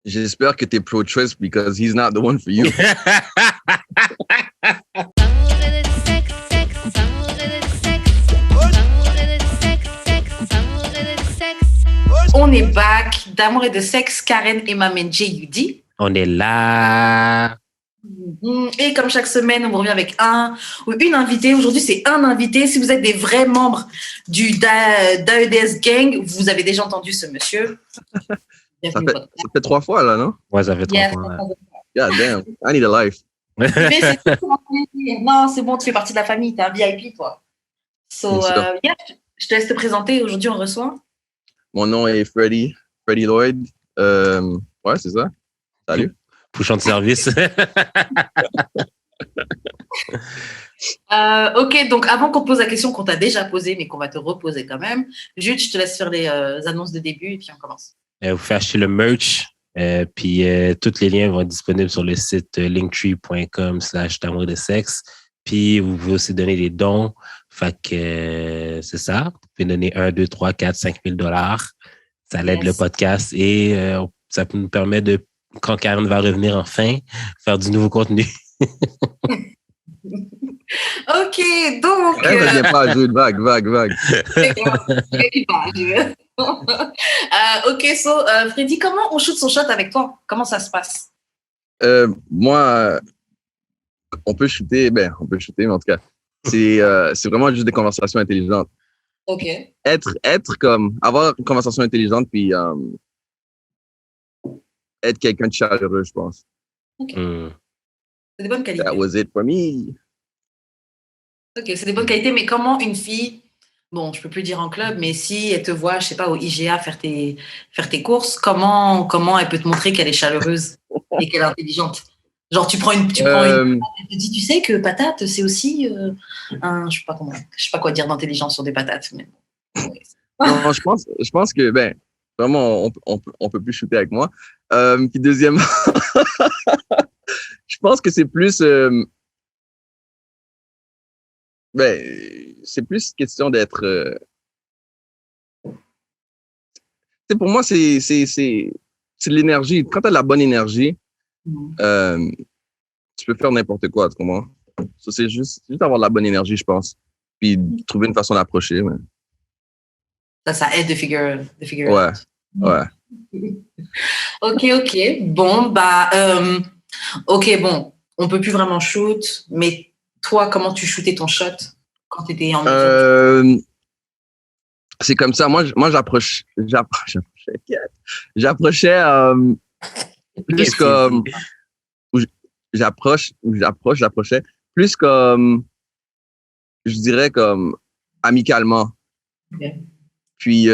J'espère que t'es pro-choice because he's not the one for you. On est back d'amour et de sexe, Karen et Mamen J.U.D. On est là. Et comme chaque semaine, on revient avec un ou une invitée. Aujourd'hui, c'est un invité. Si vous êtes des vrais membres du d'AEDS Gang, vous avez déjà entendu ce monsieur. Ça fait 3 fois, là, non? Ouais, ça fait 3 fois. God damn, I need a life. Non, c'est bon, tu fais partie de la famille. T'es un VIP, toi. So, je te laisse te présenter. Aujourd'hui, on reçoit. Mon nom est Freddie Lloyd. Ouais, c'est ça. Salut. Pouchon de service. Ok, donc avant qu'on pose la question qu'on t'a déjà posée, mais qu'on va te reposer quand même, Jude, je te laisse faire les annonces de début et puis on commence. Vous pouvez acheter le merch, puis tous les liens vont être disponibles sur le site linktree.com/d'amour de sexe. Puis vous pouvez aussi donner des dons. Fait que c'est ça. Vous pouvez donner 1, 2, 3, 4, 5 000 $. Ça l'aide le podcast et ça nous permet de, quand Karen va revenir enfin, faire du nouveau contenu. Ok, donc... Elle ne vient pas, Jude. Vague. Ok, so, Freddy, comment on shoot son shot avec toi? Comment ça se passe? Moi, on peut shooter, mais en tout cas, c'est vraiment juste des conversations intelligentes. Ok. Être comme, avoir une conversation intelligente, puis être quelqu'un de chaleureux, je pense. Ok. C'est des bonnes qualités. That was it for me. Ok, c'est des bonnes qualités, mais comment une fille, bon, je peux plus dire en club, mais si elle te voit, je sais pas, au IGA faire tes courses, comment elle peut te montrer qu'elle est chaleureuse et qu'elle est intelligente? Genre, tu prends une patate, elle te dit, tu sais que patate, c'est aussi un, je sais pas quoi dire d'intelligence sur des patates. Mais... Non, je pense que, vraiment, on peut plus shooter avec moi. Puis deuxièmement, je pense que c'est plus, c'est plus question d'être, pour moi, c'est de l'énergie. Quand tu as la bonne énergie, tu peux faire n'importe quoi, tu comprends? C'est juste avoir la bonne énergie, je pense. Puis trouver une façon d'approcher. Mais... Ça aide de figure ouais, out. Ouais. Ok. Bon, on peut plus vraiment shoot, mais toi, comment tu shootais ton shot quand tu étais en études? C'est comme ça. Moi, j'approchais plus comme... J'approchais plus comme, je dirais, comme amicalement. Okay. Puis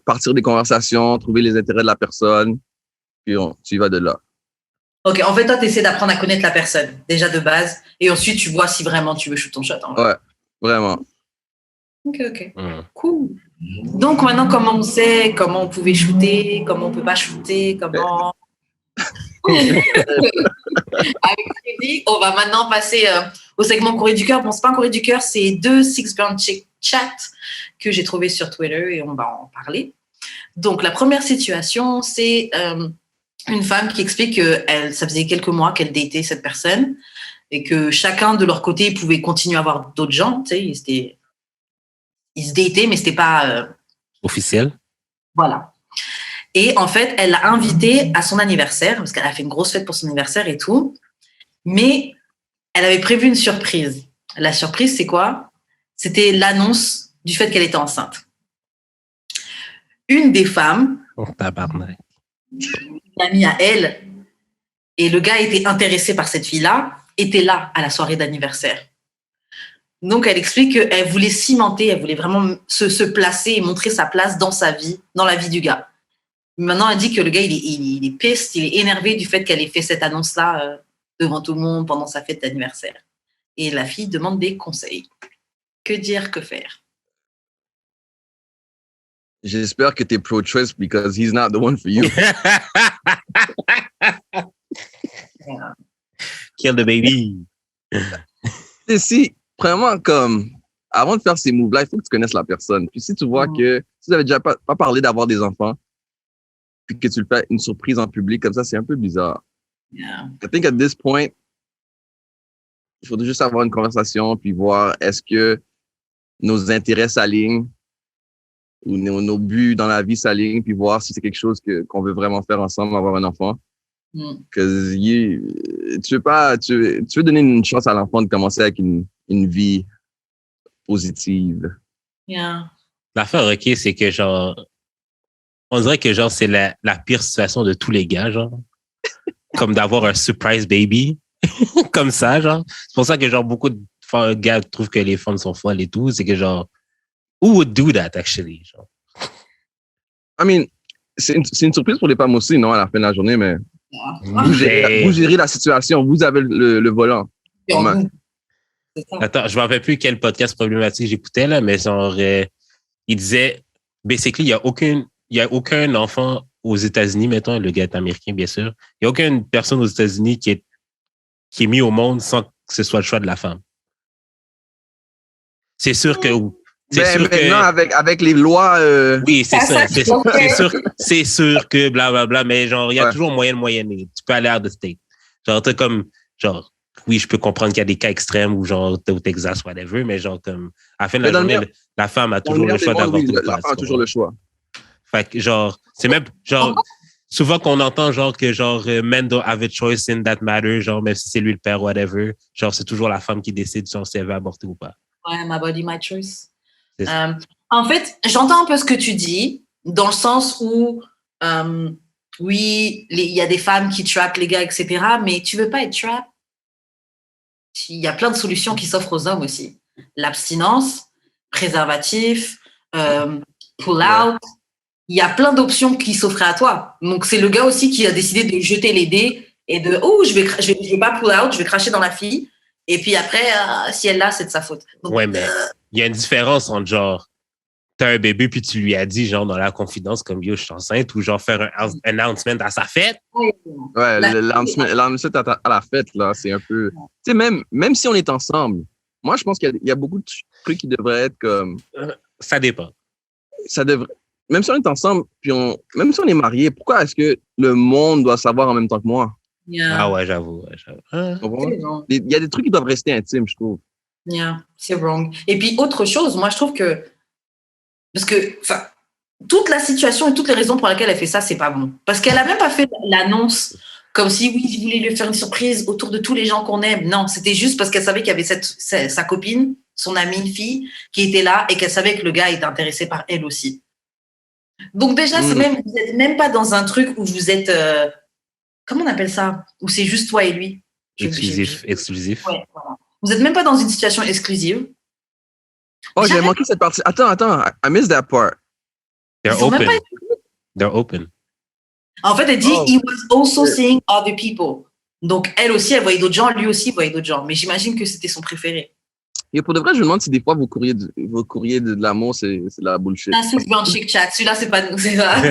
partir des conversations, trouver les intérêts de la personne, puis tu y vas de là. Ok, en fait, toi, tu essaies d'apprendre à connaître la personne, déjà de base, et ensuite, tu vois si vraiment tu veux shoot ton shot. Ouais, vraiment. Ok. Cool. Donc, maintenant, comment on sait, comment on pouvait shooter, comment on peut pas shooter, comment... Avec Freddy, on va maintenant passer au segment Courrier du cœur. Bon, c'est pas un Courrier du cœur, c'est 2 Six-Burn Chat que j'ai trouvé sur Twitter et on va en parler. Donc, la première situation, c'est une femme qui explique que ça faisait quelques mois qu'elle datait cette personne et que chacun de leur côté pouvait continuer à avoir d'autres gens. Tu sais, ils se dataient, mais c'était pas officiel. Voilà. Et en fait, elle l'a invité à son anniversaire, parce qu'elle a fait une grosse fête pour son anniversaire et tout. Mais elle avait prévu une surprise. La surprise, c'est quoi? C'était l'annonce du fait qu'elle était enceinte. Une des femmes, une amie à elle, et le gars était intéressé par cette fille-là, était là à la soirée d'anniversaire. Donc, elle explique qu'elle voulait cimenter, elle voulait vraiment se placer et montrer sa place dans sa vie, dans la vie du gars. Maintenant, elle dit que le gars, il est piste, il est énervé du fait qu'elle ait fait cette annonce-là devant tout le monde pendant sa fête d'anniversaire. Et la fille demande des conseils. Que dire, que faire? J'espère que t'es pro-choice because he's not the one for you. Kill the baby. Et si, vraiment, comme, avant de faire ces moves-là, il faut que tu connaisses la personne. Puis si tu vois que, si vous n'avez déjà pas parlé d'avoir des enfants, puis que tu le fais une surprise en public comme ça, c'est un peu bizarre. Yeah. I think at this point, il faudrait juste avoir une conversation puis voir est-ce que nos intérêts s'alignent ou nos buts dans la vie s'alignent puis voir si c'est quelque chose qu'on veut vraiment faire ensemble, avoir un enfant. Parce que tu veux donner une chance à l'enfant de commencer avec une vie positive. Yeah. L'affaire, OK, c'est que genre, on dirait que genre, c'est la pire situation de tous les gars, genre. Comme d'avoir un surprise baby. Comme ça, genre. C'est pour ça que genre, beaucoup de gars trouvent que les femmes sont folles et tout. C'est que genre, who would do that, actually? Genre? I mean, c'est une surprise pour les femmes aussi, non, à la fin de la journée, mais vous gérez la situation. Vous avez le volant. Attends, je ne me rappelle plus quel podcast problématique j'écoutais, là, mais genre, il disait, basically, il y a aucun enfant aux États-Unis, mettons, le gars est américain, bien sûr. Il n'y a aucune personne aux États-Unis qui est mis au monde sans que ce soit le choix de la femme. C'est sûr que... Non, avec les lois... Oui, c'est ça. C'est sûr que blablabla, mais genre, il y a toujours moyen de moyenner. Tu peux aller à the state. Genre, t'as comme... Genre, oui, je peux comprendre qu'il y a des cas extrêmes où genre, au Texas, whatever, mais genre, comme... À la fin de la journée, la femme a toujours le choix d'avorter ou pas. La femme a toujours le choix. Fait que, genre, c'est même... Genre, souvent qu'on entend, genre, que genre, men don't have a choice in that matter, genre, même si c'est lui le père, whatever, genre, c'est toujours la femme qui décide genre, si elle veut avorter ou pas. Ouais, my body, my choice. En fait, j'entends un peu ce que tu dis, dans le sens où, oui, il y a des femmes qui trappent les gars, etc., mais tu veux pas être trap. Il y a plein de solutions qui s'offrent aux hommes aussi. L'abstinence, préservatif, pull-out. Il y a plein d'options qui s'offraient à toi. Donc, c'est le gars aussi qui a décidé de jeter les dés et de « Oh, je vais pas pull-out, je vais cracher dans la fille. » Et puis après, si elle l'a, c'est de sa faute. Donc, ouais, mais il y a une différence entre genre, t'as un bébé puis tu lui as dit genre dans la confidence comme yo, je suis enceinte ou genre faire un announcement à sa fête. Ouais, l'announcement à la fête, là, c'est un peu... Tu sais, même si on est ensemble, moi, je pense qu'il y a beaucoup de trucs qui devraient être comme... Ça dépend. Ça devrait... Même si on est ensemble, puis même si on est mariés, pourquoi est-ce que le monde doit savoir en même temps que moi? Yeah. Ah ouais, j'avoue. Il y a des trucs qui doivent rester intimes, je trouve. Yeah, c'est wrong. Et puis, autre chose, moi, je trouve que... Parce que, enfin, toute la situation et toutes les raisons pour lesquelles elle fait ça, c'est pas bon. Parce qu'elle a même pas fait l'annonce comme si, oui, je voulais lui faire une surprise autour de tous les gens qu'on aime. Non, c'était juste parce qu'elle savait qu'il y avait sa copine, son amie, fille, qui était là et qu'elle savait que le gars était intéressé par elle aussi. Donc déjà, vous n'êtes même pas dans un truc où vous êtes... comment on appelle ça? Où c'est juste toi et lui. Exclusif. Ouais, voilà. Vous n'êtes même pas dans une situation exclusive. Oh, j'ai manqué cette partie. Attends, I missed that part. They're open. En fait, elle dit he was also seeing other people. Donc, elle aussi, elle voyait d'autres gens, lui aussi, il voyait d'autres gens. Mais j'imagine que c'était son préféré. Et pour de vrai, je me demande si des fois, vos courriers de l'amour, c'est de la bullshit. Ah, c'est un chic chat. Celui-là, c'est pas nous. C'est ça.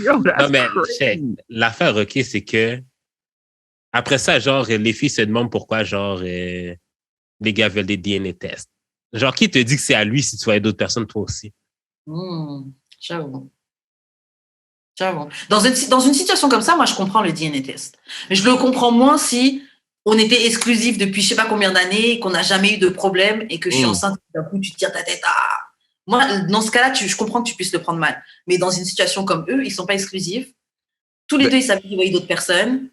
Non, mais l'affaire, OK, c'est que après ça, genre, les filles se demandent pourquoi, genre, les gars veulent des DNA tests. Genre, qui te dit que c'est à lui si tu vois d'autres personnes, toi aussi? J'avoue. Dans une situation comme ça, moi, je comprends le DNA test. Mais je le comprends moins si on était exclusif depuis je sais pas combien d'années, qu'on n'a jamais eu de problème et que je suis enceinte, d'un coup, tu te tires ta tête. Moi, dans ce cas-là, je comprends que tu puisses le prendre mal. Mais dans une situation comme eux, ils sont pas exclusifs. Tous les deux, ils savent qu'ils voient d'autres personnes.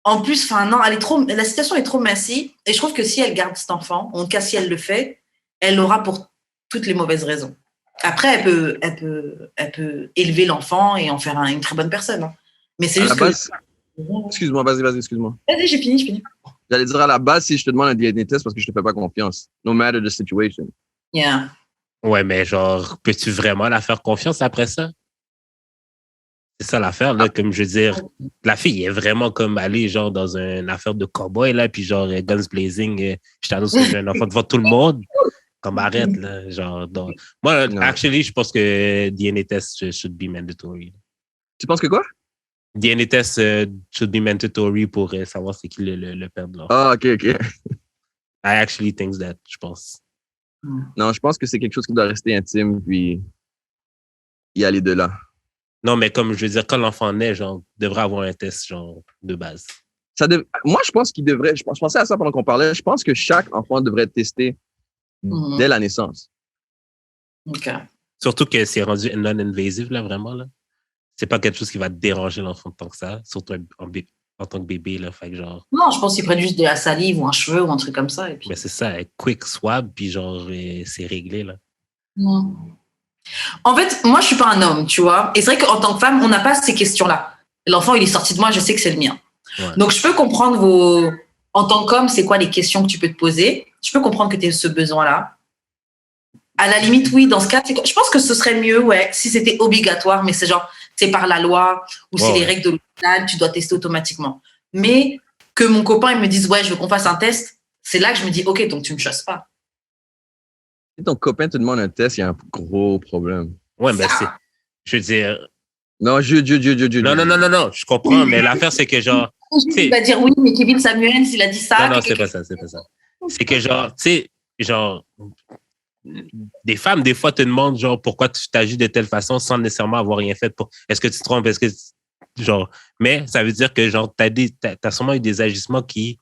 En plus, non, la situation est trop messy. Et je trouve que si elle garde cet enfant, en tout cas si elle le fait, elle l'aura pour toutes les mauvaises raisons. Après, elle peut élever l'enfant et en faire une très bonne personne. Hein. Mais c'est juste que... Excuse-moi, vas-y, excuse-moi. Vas-y, j'ai fini. J'allais dire à la base, si je te demande un DNA test, parce que je te fais pas confiance. No matter the situation. Yeah. Ouais, mais genre, peux-tu vraiment la faire confiance après ça? C'est ça l'affaire, là, comme je veux dire. La fille est vraiment comme allée, genre, dans une affaire de cow-boy, là, puis genre, guns blazing, je t'annonce que j'ai un enfant devant tout le monde. Comme arrête, là, genre. Donc, moi, actually, je pense que DNA test should be mandatory. Tu penses que quoi? DNA test should be mandatory pour savoir c'est qui le père de l'enfant. Ah, OK. I actually think that, je pense. Non, je pense que c'est quelque chose qui doit rester intime, puis y aller de là. Non, mais comme je veux dire, quand l'enfant naît, genre, devrait avoir un test, genre, de base. Moi, je pense qu'il devrait. Je pensais à ça pendant qu'on parlait. Je pense que chaque enfant devrait être testé dès la naissance. OK. Surtout que c'est rendu non-invasive, là, vraiment, là. C'est pas quelque chose qui va déranger l'enfant tant que ça, surtout en tant que bébé, là. Fait que genre. Non, je pense qu'ils prennent juste de la salive ou un cheveu ou un truc comme ça. Et puis... Ben c'est ça, quick swab, puis genre, c'est réglé, là. Non. En fait, moi, je suis pas un homme, tu vois. Et c'est vrai qu'en tant que femme, on n'a pas ces questions-là. L'enfant, il est sorti de moi, je sais que c'est le mien. Ouais. Donc, je peux comprendre en tant qu'homme, c'est quoi les questions que tu peux te poser. Je peux comprendre que tu aies ce besoin-là. À la limite, oui, dans ce cas, je pense que ce serait mieux, ouais, si c'était obligatoire, mais c'est genre, c'est par la loi ou c'est les règles de l'hôpital, tu dois tester automatiquement. Mais que mon copain, il me dise, ouais, je veux qu'on fasse un test, c'est là que je me dis, OK, donc tu me chasses pas. Si ton copain te demande un test, il y a un gros problème. Ouais, ben c'est. Je veux dire. Non, Non, je comprends, mais l'affaire, c'est que genre. Il va dire oui, mais Kevin Samuel, s'il a dit ça. Non, c'est pas ça. C'est que genre, tu sais, genre. Des femmes, des fois, te demandent, genre, pourquoi tu t'agis de telle façon sans nécessairement avoir rien fait pour. Est-ce que tu te trompes? Est-ce que. Genre. Mais ça veut dire que, genre, t'as sûrement eu des agissements qui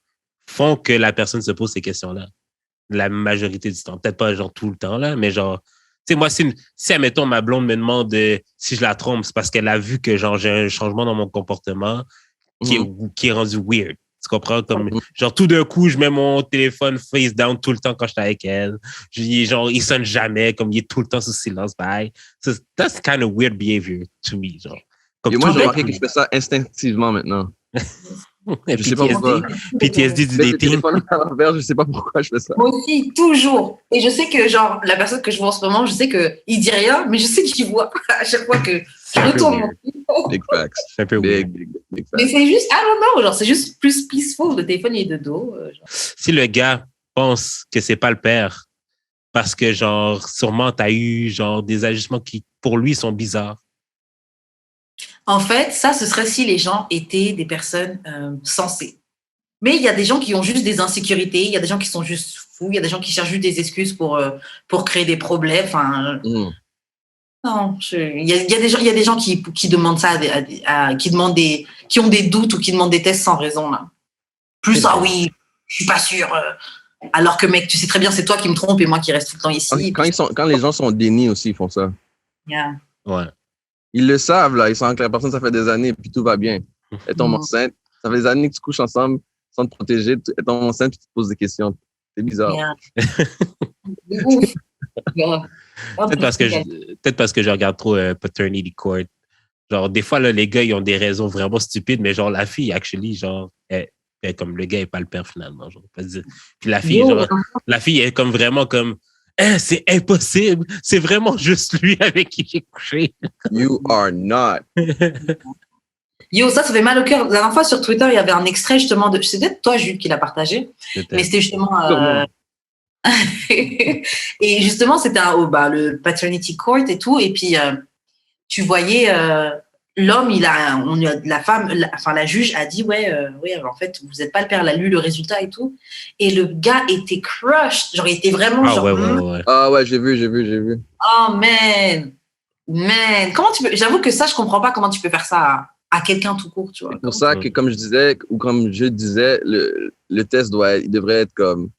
font que la personne se pose ces questions-là. La majorité du temps. Peut-être pas, genre, tout le temps, là, mais genre. Tu sais, moi, si, admettons, ma blonde me demande si je la trompe, c'est parce qu'elle a vu que, genre, j'ai un changement dans mon comportement qui est rendu weird. Tu comprends? Comme, genre, tout d'un coup, je mets mon téléphone face down tout le temps quand je suis avec elle. Genre, il sonne jamais, comme il est tout le temps sous silence. Bye. So, that's kind of weird behavior to me, genre. Comme et moi, j'ai remarqué que je fais ça instinctivement maintenant. Je sais pas pourquoi. PTSD du dating. Je sais pas pourquoi je fais ça. Moi aussi, toujours. Et je sais que, genre, la personne que je vois en ce moment, je sais qu'il dit rien, mais je sais qu'il voit à chaque fois que je retourne mon téléphone. Big facts. C'est un peu weird. Big facts. Mais c'est juste, I don't know, genre, c'est juste plus peaceful. Le téléphone, il est de dos. Genre. Si le gars pense que c'est pas le père, parce que, genre, sûrement, t'as eu, genre, des agissements qui, pour lui, sont bizarres. En fait, ça, ce serait si les gens étaient des personnes sensées. Mais il y a des gens qui ont juste des insécurités, il y a des gens qui sont juste fous, il y a des gens qui cherchent juste des excuses pour créer des problèmes. Enfin, non, il y a des gens qui demandent ça, qui ont des doutes ou qui demandent des tests sans raison. Là. Plus, oui, je suis pas sûre. Alors que, mec, tu sais très bien, c'est toi qui me trompes et moi qui reste tout le temps ici. Quand les gens sont au déni aussi, ils font ça. Yeah. Ouais. Ils le savent, là. Ils sentent que la personne, ça fait des années, puis tout va bien. Elle tombe enceinte. Ça fait des années que tu couches ensemble sans te protéger. Elle tombe enceinte, puis tu te poses des questions. C'est bizarre. Yeah. Ouf. Peut-être parce que je regarde trop Paternity Court. Genre, des fois, là, les gars, ils ont des raisons vraiment stupides, mais genre, la fille, actually, genre, comme le gars n'est pas le père, finalement. Genre, puis la fille, la fille est comme vraiment comme, c'est impossible. C'est vraiment juste lui avec qui j'ai couché. You are not. Yo, ça fait mal au cœur. La dernière fois, sur Twitter, il y avait un extrait justement de... C'est peut-être toi, Jules, qui l'a partagé. Mais c'était justement... et justement, c'était le paternity court et tout. Et puis, tu voyais... l'homme, la juge a dit, en fait, vous n'êtes pas le père, elle a lu le résultat et tout. Et le gars était crushed. Genre, il était vraiment ouais. Ah ouais, j'ai vu. Oh, man. Comment tu peux... J'avoue que ça, je comprends pas comment tu peux faire ça à quelqu'un tout court, tu vois. C'est pour ça que, comme je disais, le test devrait être comme...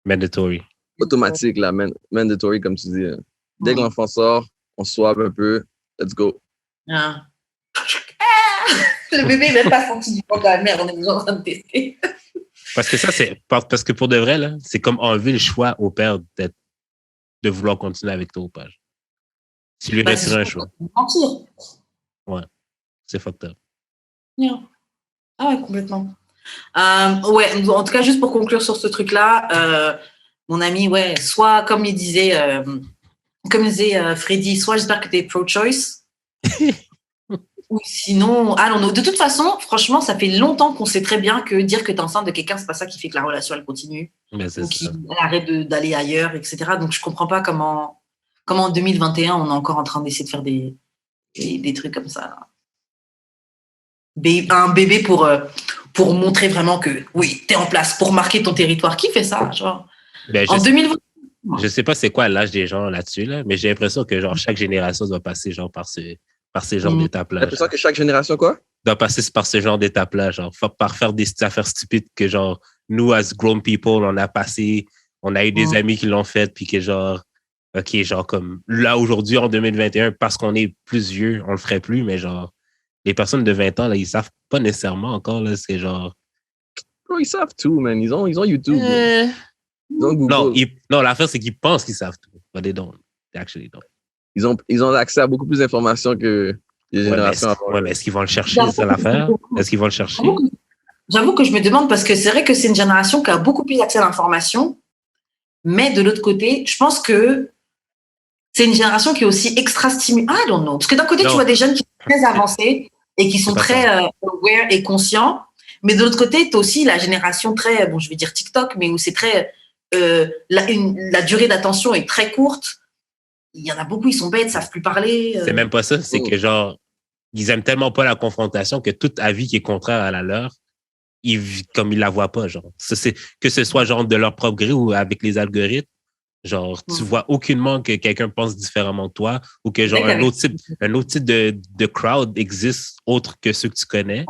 Mandatory. Automatique, là, mandatory, comme tu dis. Dès que l'enfant sort, on swab un peu, let's go. Ah. Le bébé n'est même pas senti du poids de la mère, on est déjà en train de tester. Parce que pour de vrai, là, c'est comme enlever le choix au père de vouloir continuer avec toi ou pas. Tu lui resterait un choix. Mentir. Ouais, c'est fucked up. Yeah. Ah ouais, complètement. En tout cas, juste pour conclure sur ce truc-là, mon ami, soit comme il disait Freddy, soit j'espère que tu es pro-choice, ou sinon, non. De toute façon, franchement, ça fait longtemps qu'on sait très bien que dire que tu es enceinte de quelqu'un, c'est pas ça qui fait que la relation, elle continue, ou qu'il arrête d'aller ailleurs, etc. Donc, je comprends pas comment en 2021, on est encore en train d'essayer de faire des trucs comme ça. Un bébé pour montrer vraiment que, oui, t'es en place, pour marquer ton territoire. Qui fait ça, genre en 2020? Je sais pas c'est quoi l'âge des gens là-dessus, là, mais j'ai l'impression que genre chaque génération doit passer genre par par ces genres d'étapes-là. J'ai l'impression que chaque génération, quoi? Doit passer par ce genre d'étapes-là, genre, par faire des affaires stupides que, genre, nous, as grown people, on a passé, on a eu des amis qui l'ont fait, puis que, genre, OK, genre, comme, là, aujourd'hui, en 2021, parce qu'on est plus vieux, on le ferait plus, mais, genre, les personnes de 20 ans, là, ils savent pas nécessairement encore, là, c'est genre... Bro, ils savent tout, man. Ils ont YouTube. Ils ont Google. Non, l'affaire, c'est qu'ils pensent qu'ils savent tout, but they don't. They actually don't. Ils ont accès à beaucoup plus d'informations que les générations avant. Mais est-ce qu'ils vont le chercher, c'est ça l'affaire? Est-ce qu'ils vont le chercher? J'avoue que je me demande, parce que c'est vrai que c'est une génération qui a beaucoup plus accès à l'information, mais de l'autre côté, je pense que c'est une génération qui est aussi extra stimulée. I don't know. Parce que d'un côté, tu vois des jeunes qui sont très avancés et qui sont très aware et conscients, mais de l'autre côté, tu as aussi la génération très, bon, je vais dire TikTok, mais où c'est très, la durée d'attention est très courte. Il y en a beaucoup, ils sont bêtes, savent plus parler. C'est même pas ça, c'est que genre, ils aiment tellement pas la confrontation que tout avis qui est contraire à la leur, comme ils la voient pas, genre. Que ce soit genre de leur propre gré ou avec les algorithmes, genre, tu vois aucunement que quelqu'un pense différemment que toi ou que genre un autre type de crowd existe autre que ceux que tu connais.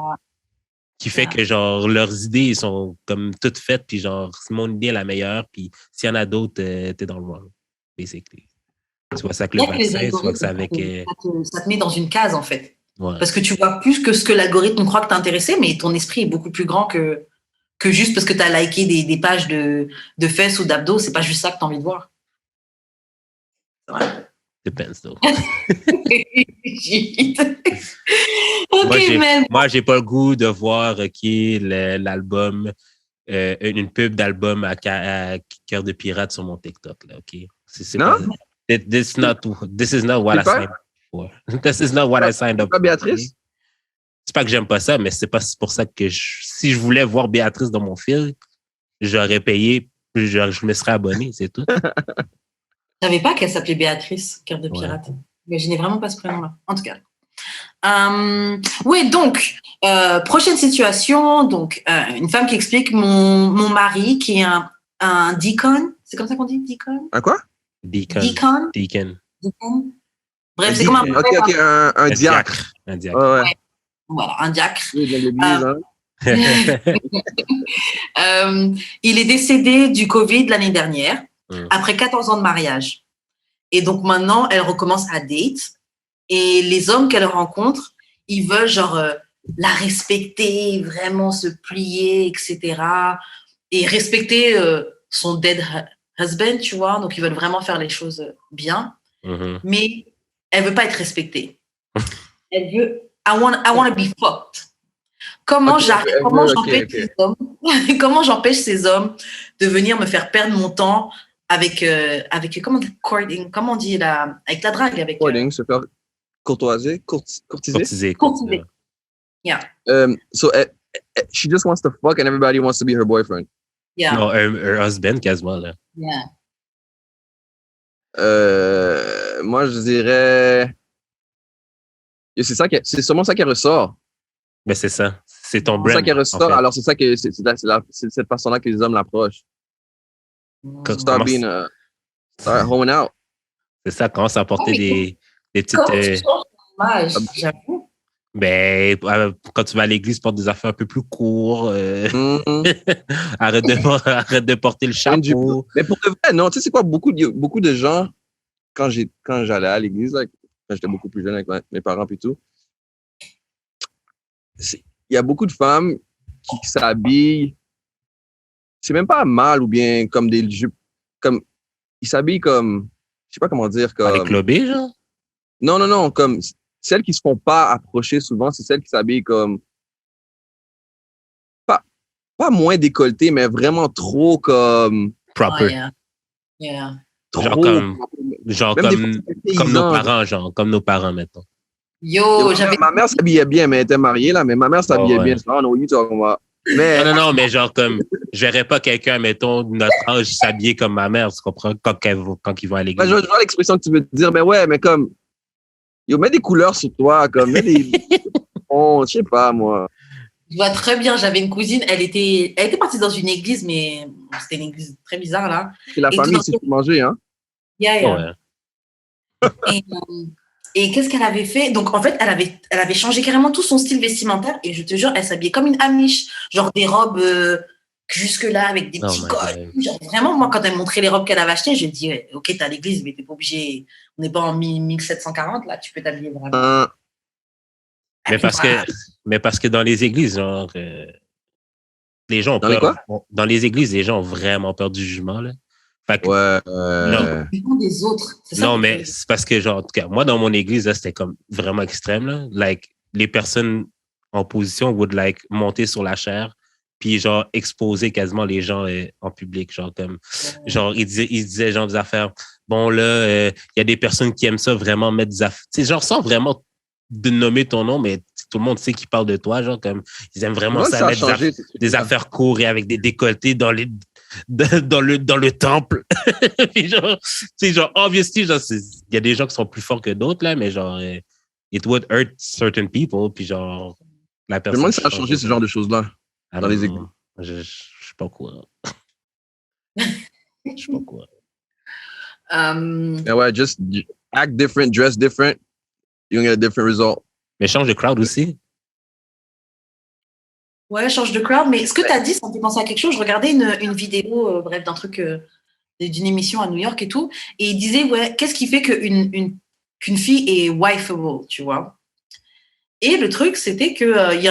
Qui fait que, genre, leurs idées sont comme toutes faites, puis genre, mon idée est la meilleure, puis s'il y en a d'autres, t'es dans le wrong, basically. Soit ça avec le vaccin, soit que ça avec... Ça te met dans une case, en fait. Ouais. Parce que tu vois plus que ce que l'algorithme croit que t'es intéressé, mais ton esprit est beaucoup plus grand que juste parce que t'as liké des pages de fesses ou d'abdos. C'est pas juste ça que t'as envie de voir. Ouais. Depends, though. OK, moi, j'ai pas le goût de voir l'album, une pub d'album à Cœur de pirate sur mon TikTok, là, OK? Non? This is not what I signed up for. This is not what I signed up for. Pas Béatrice? C'est pas que j'aime pas ça, mais c'est pas pour ça que si je voulais voir Béatrice dans mon fil, j'aurais payé, je me serais abonné, c'est tout. Je savais pas qu'elle s'appelait Béatrice, Cœur de pirate. Mais je n'ai vraiment pas ce prénom-là. En tout cas. Oui, donc, prochaine situation. Donc, une femme qui explique mon mari qui est un deacon. C'est comme ça qu'on dit, deacon? Un quoi? Deacon. Bref, c'est comme un diacre. Un diacre. Ouais. Voilà, un diacre. Oui, de l'église, il est décédé du Covid l'année dernière, après 14 ans de mariage. Et donc maintenant, elle recommence à date. Et les hommes qu'elle rencontre, ils veulent genre la respecter, vraiment se plier, etc. Et respecter son dead husband, tu vois. Donc, ils veulent vraiment faire les choses bien. Mais elle veut pas être respectée. Elle veut I want to be fucked. Comment j'empêche ces hommes de venir me faire perdre mon temps avec comment on dit là, avec la drague, avec courting, se faire courtiser. Yeah. So she just wants to fuck and everybody wants to be her boyfriend. Yeah. Non, her husband quasiment là. Yeah. Moi je dirais c'est sûrement ça qui ressort. Mais c'est ça. C'est ton brand. C'est ça qui ressort. En fait. Alors, c'est ça que c'est cette façon-là que les hommes l'approchent. Start hoeing out. C'est ça, commence à porter des petites. J'avoue. Ben, quand tu vas à l'église, porte des affaires un peu plus courtes. Arrête de porter le chapeau. Mais pour de vrai, non. Tu sais, c'est quoi? Beaucoup de gens, quand j'allais à l'église, là, quand j'étais beaucoup plus jeune avec mes parents et tout, il y a beaucoup de femmes qui s'habillent, c'est même pas mal ou bien comme des jupes, comme, ils s'habillent comme, je sais pas comment dire, comme... Les clubés, genre? Non, comme, celles qui se font pas approcher souvent, c'est celles qui s'habillent comme, pas moins décolletées, mais vraiment trop comme... Proper. Yeah. Trop, comme nos parents, genre, comme nos parents, mettons. Ma mère s'habillait bien, mais elle était mariée, là, mais ma mère s'habillait bien. Mais... Non, mais genre, comme, je verrais pas quelqu'un, mettons, de notre âge s'habiller comme ma mère, tu comprends, quand ils vont à l'église. Je vois l'expression que tu veux dire, mais ouais, mais comme, mets des couleurs sur toi, comme, mets des, je sais pas, moi. Je vois très bien, j'avais une cousine, elle était partie dans une église, mais c'était une église très bizarre, là. C'est la famille, c'est pour manger, hein. Yeah. Et qu'est-ce qu'elle avait fait? Donc, en fait, elle avait changé carrément tout son style vestimentaire. Et je te jure, elle s'habillait comme une Amish. Genre des robes jusque-là avec des Oh petits my cols. God. Genre, vraiment, moi, quand elle montrait les robes qu'elle avait achetées, je me dis, ouais, ok, t'es à l'église, mais t'es pas obligé. On n'est pas en 1740, là, tu peux t'habiller vraiment. Mais parce que dans les églises, genre, les gens ont Dans les peur. quoi? Dans les églises, les gens ont vraiment peur du jugement, là. Fait que, Ouais. non, Des autres. C'est ça non, que mais je- c'est parce que, genre, en tout cas, moi, dans mon église, là, c'était comme vraiment extrême, là. Like, les personnes en position would, like, monter sur la chaire, puis, genre, exposer quasiment les gens en public. Genre, comme, genre, ils disaient, genre, des affaires. Bon, là, il y a des personnes qui aiment ça vraiment mettre des affaires. Tu sais, genre, sans vraiment de nommer ton nom, mais tout le monde sait qu'ils parlent de toi, genre, comme, ils aiment vraiment Moi, ça, ça a mettre changé. des affaires courtes et avec des décolletés dans le temple. Puis genre, tu sais, genre, obviously, genre, il y a des gens qui sont plus forts que d'autres, là, mais genre, it would hurt certain people, puis genre, la Je me personne demande si ça a change changé de ce genre de choses-là I dans don't les églises. know. Je sais pas quoi. Je sais pas quoi. Mais ouais, just act different, dress different, you're gonna get a different result. Mais change de crowd aussi. Ouais, change de crowd. Mais ce que tu as dit, ça me fait penser à quelque chose. Je regardais une vidéo, bref, d'un truc, d'une émission à New York et tout. Et il disait, ouais, qu'est-ce qui fait qu'une fille est wifeable, tu vois? Et le truc, c'était que il y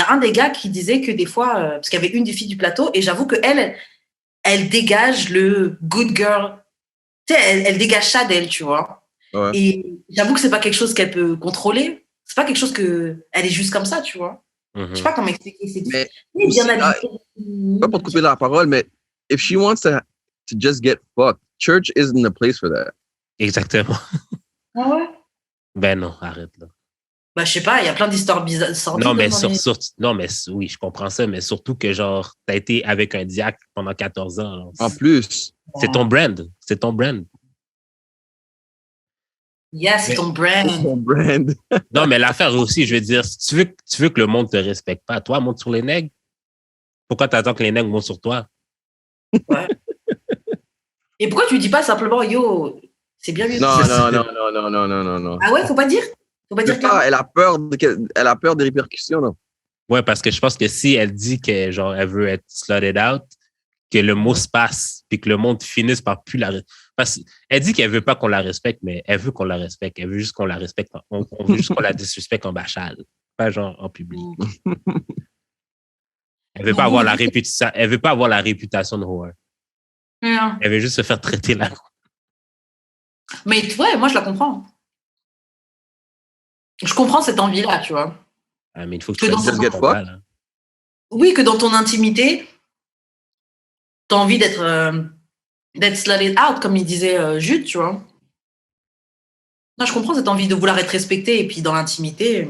a un des gars qui disait que des fois, parce qu'il y avait une des filles du plateau, et j'avoue que elle dégage le good girl. Tu sais, elle dégage ça d'elle, tu vois. Ouais. Et j'avoue que c'est pas quelque chose qu'elle peut contrôler. C'est pas quelque chose que elle est juste comme ça, tu vois. Je sais pas comment expliquer. Mais bien aussi, habillée. pas pour te couper la parole, mais if she wants to just get fucked, church isn't the place for that. Exactement. Ah ouais? Ben non, arrête là. Bah, je sais pas, il y a plein d'histoires bizarres, sordides Non, mais dans les... non, mais oui, je comprends ça, mais surtout que genre, t'as été avec un diacre pendant 14 ans. Alors, En plus, c'est ton brand. C'est ton brand. Yes, c'est Mais- ton brand. son brand. Non, mais l'affaire aussi, je veux dire, si tu veux que le monde te respecte pas, toi, monte sur les nègres. Pourquoi t'attends que les nègres montent sur toi? Ouais. Et pourquoi tu dis pas simplement, yo, c'est bien mieux Non, que ça? non, non, non, non, non, non, non, non. Ah ouais, faut pas dire? Faut pas dire clairement? Elle a peur des répercussions, non? Ouais, parce que je pense que si elle dit que genre elle veut être slotted out, que le mot se passe, puis que le monde finisse par plus la parce elle dit qu'elle veut pas qu'on la respecte, mais elle veut qu'on la respecte. Elle veut juste qu'on la respecte. On veut juste qu'on la disrespecte en bachal, pas genre en public. Elle veut pas avoir la réputation. Elle veut pas avoir la réputation de whore. Yeah. Elle veut juste se faire traiter là. Mais ouais, moi je la comprends. Je comprends cette envie-là, tu vois. Ah, mais il faut que Que tu dans fasses Just ce get combat, fucked. là. Oui, que dans ton intimité, t'as envie d'être slutted out, comme il disait Jude, tu vois. Non, je comprends cette envie de vouloir être respecté, et puis dans l'intimité,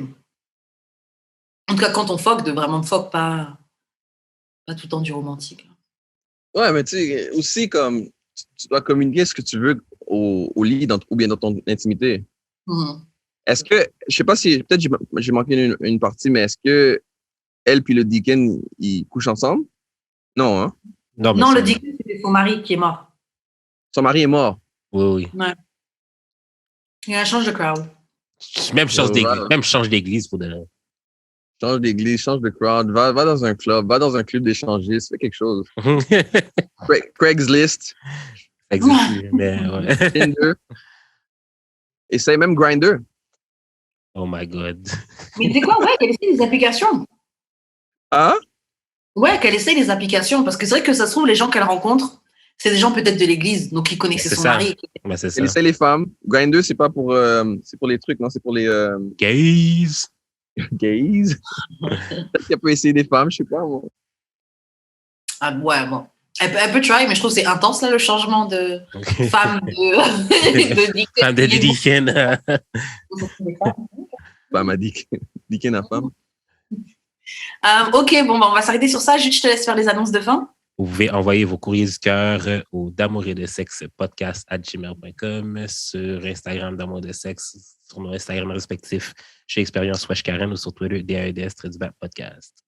en tout cas quand on fuck, de vraiment fuck, pas tout le temps du romantique. Ouais, mais tu sais, aussi comme tu dois communiquer ce que tu veux au lit ou bien dans ton intimité. Mhm. Est-ce que, je sais pas si, peut-être j'ai manqué une partie, mais est-ce que elle puis le deacon, ils couchent ensemble? Non, hein? Non, mais Non, le c'est- deacon, c'était son mari qui est mort. Son mari est mort. oui, oui. Ouais. Il y a un change de crowd. Même change d'église, Voilà. même change d'église pour de Change d'église, change de crowd, va dans un club, va dans un club d'échangistes, fais quelque chose. Craigslist, Ça existe plus, mais ouais. Tinder. Essaye même Grindr. Oh my God. Mais tu sais quoi, ouais, qu'elle essaie des applications. Hein? Ouais, qu'elle essaie des applications. Parce que c'est vrai que ça se trouve, les gens qu'elle rencontre, c'est des gens peut-être de l'église, donc qui connaissaient C'est son ça. mari. Ben, c'est ça. Elle essaie les femmes. Grindr, c'est pas pour, c'est pour les trucs, non, c'est pour les Gays. gays. Peut-être qu'elle peut essayer des femmes, je sais pas, moi. Ah ouais, bon. Elle peut try, mais je trouve que c'est intense, là, le changement de femme de deacon. Femme de deacon. Femme a dit qu'elle a femme. Ok, bon, bah, on va s'arrêter sur ça. Juste, je te laisse faire les annonces de fin. Vous pouvez envoyer vos courriers du cœur au d'amour et de sexe podcast@gmail.com, sur Instagram d'amour de sexe, sur nos Instagram respectifs chez Expérience Wesh Karen ou sur Twitter DAEDS-podcast.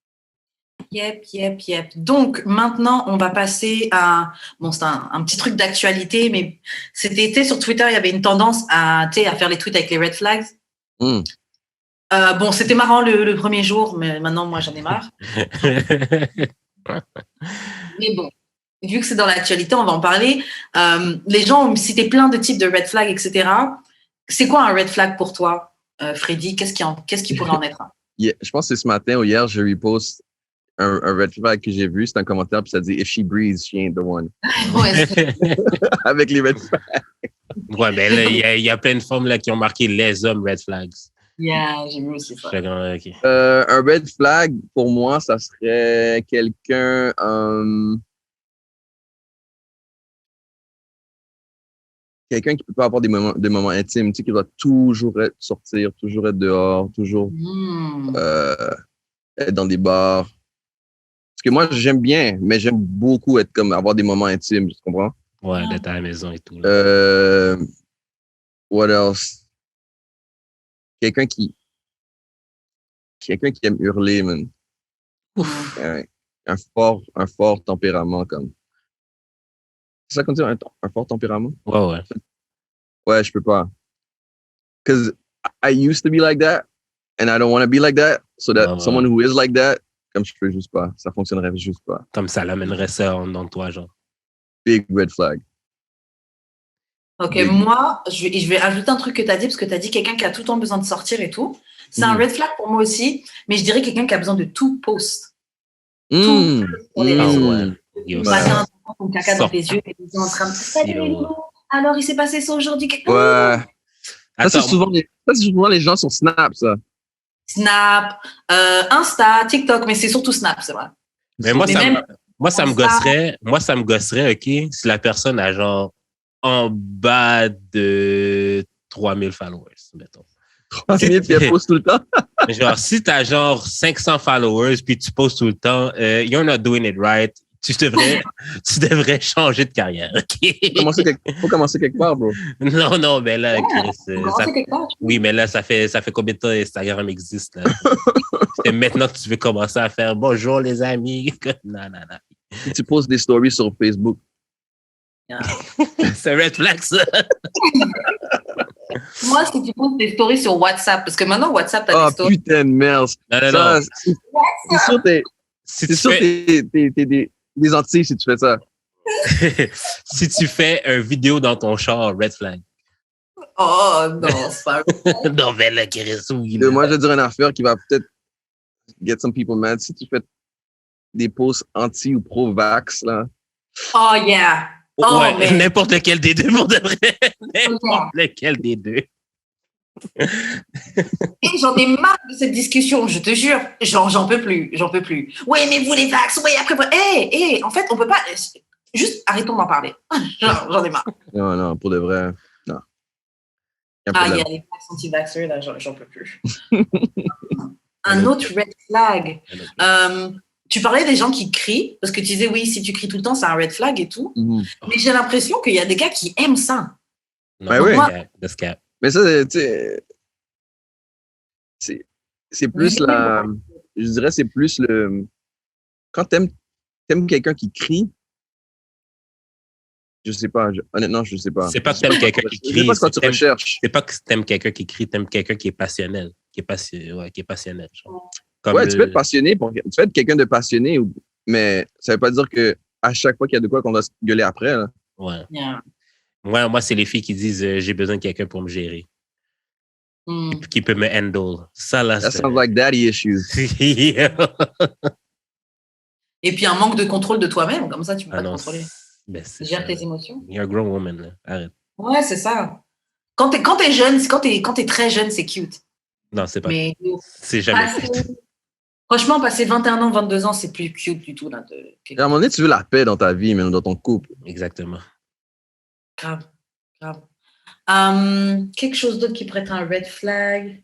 Yep. Donc, maintenant, on va passer à... Bon, c'est un petit truc d'actualité, mais cet été, sur Twitter, il y avait une tendance à faire les tweets avec les red flags. Bon, c'était marrant le premier jour, mais maintenant, moi, j'en ai marre. Mais bon, vu que c'est dans l'actualité, on va en parler. Les gens ont cité plein de types de red flags, etc. C'est quoi un red flag pour toi, Freddy? Qu'est-ce qui pourrait en être un? Je pense que c'est ce matin ou hier, je reposte un red flag que j'ai vu. C'est un commentaire, puis ça dit « If she breathes, she ain't the one. » Avec les red flags. Ouais, mais là, il y a plein de femmes là, qui ont marqué les hommes red flags. Yeah, j'ai vu aussi ça. Okay. Un red flag, pour moi, ça serait quelqu'un... quelqu'un qui peut pas avoir des moments intimes, tu sais, qui doit toujours sortir, toujours être dehors, toujours être dans des bars. Parce que moi, j'aime bien, mais j'aime beaucoup avoir des moments intimes, tu comprends? Ouais, d'être à la maison et tout. Là. What else? Quelqu'un qui aime hurler, man. Ouf. Un fort tempérament, comme. C'est ça qu'on dit, un fort tempérament? Ouais. Ouais, je peux pas. Because I used to be like that, and I don't want to be like that, so that someone who is like that, comme je peux juste pas. Ça fonctionnerait juste pas. Comme ça l'amènerait ça en dedans de toi, genre. Big red flag. Ok, moi, je vais ajouter un truc que tu as dit, parce que tu as dit quelqu'un qui a tout le temps besoin de sortir et tout. C'est un red flag pour moi aussi, mais je dirais quelqu'un qui a besoin de tout post. Tout pour les réseaux. Matin, ton caca dans tes yeux, et tu es en train de alors, il s'est passé ça aujourd'hui. Ouais. Ça, c'est souvent les gens sur Snap, ça. Snap, Insta, TikTok, mais c'est surtout Snap, c'est vrai. Mais moi, ça me gosserait, OK, si la personne a genre en bas de 3000 followers, mettons. 3000 puis elle poste tout le temps? Genre, si t'as genre 500 followers puis tu postes tout le temps, you're not doing it right. Tu devrais changer de carrière, OK? Faut commencer quelque part, bro. Non, mais là, Chris, quelque part, oui, mais là, ça fait combien de temps Instagram existe, là? C'est maintenant que tu veux commencer à faire bonjour, les amis. Non. Si tu postes des stories sur Facebook. C'est red flag, ça. Moi, si tu poses des stories sur WhatsApp, parce que maintenant, WhatsApp, t'as des stories. Oh, putain de merde. Non. C'est sûr t'es des Antilles si tu fais ça. Si tu fais une vidéo dans ton char, red flag. Oh, non, c'est pas non, mais là, Chris, oui. Moi, je vais dire une affaire qui va peut-être get some people mad. Si tu fais des posts anti ou pro-vax, là. Oh, yeah. Oh, ouais, mais... n'importe lequel des deux, pour de vrai. N'importe lequel des deux. Et j'en ai marre de cette discussion, je te jure. J'en peux plus. Ouais, mais vous les vax, ouais, après, en fait, on peut pas. Juste arrêtons d'en parler. J'en ai marre. Non, pour de vrai, non. Il y a les vax anti-vaxxers, là, j'en peux plus. Un autre red flag. Tu parlais des gens qui crient, parce que tu disais, oui, si tu cries tout le temps, c'est un red flag et tout. Mais j'ai l'impression qu'il y a des gars qui aiment ça. Non, oui. Moi, mais ça, tu sais, c'est plus je dirais, c'est plus quand t'aimes quelqu'un qui crie, je sais pas, honnêtement, je sais pas. C'est pas que t'aimes quelqu'un qui crie. C'est pas ce que tu recherches. C'est pas que t'aimes quelqu'un qui crie, t'aimes quelqu'un qui est passionnel. Qui est passionnel. Genre. Ouais, tu peux être passionné, tu peux être quelqu'un de passionné, mais ça veut pas dire que à chaque fois qu'il y a de quoi qu'on doit se gueuler après, là. Ouais. Yeah. Moi, c'est les filles qui disent j'ai besoin de quelqu'un pour me gérer. Qui peut me handle. Ça, là, That sounds like daddy issues. Et puis un manque de contrôle de toi-même, comme ça, tu peux pas te contrôler. Ben, gère tes émotions. You're a grown woman, là. Arrête. Ouais, c'est ça. Quand t'es jeune, quand t'es très jeune, c'est cute. Non, c'est pas. Mais c'est jamais cute. Franchement, passer 21 ans, 22 ans, c'est plus cute du tout. Là, à un moment donné, tu veux la paix dans ta vie, même dans ton couple. Exactement. Grave. Quelque chose d'autre qui pourrait être un red flag.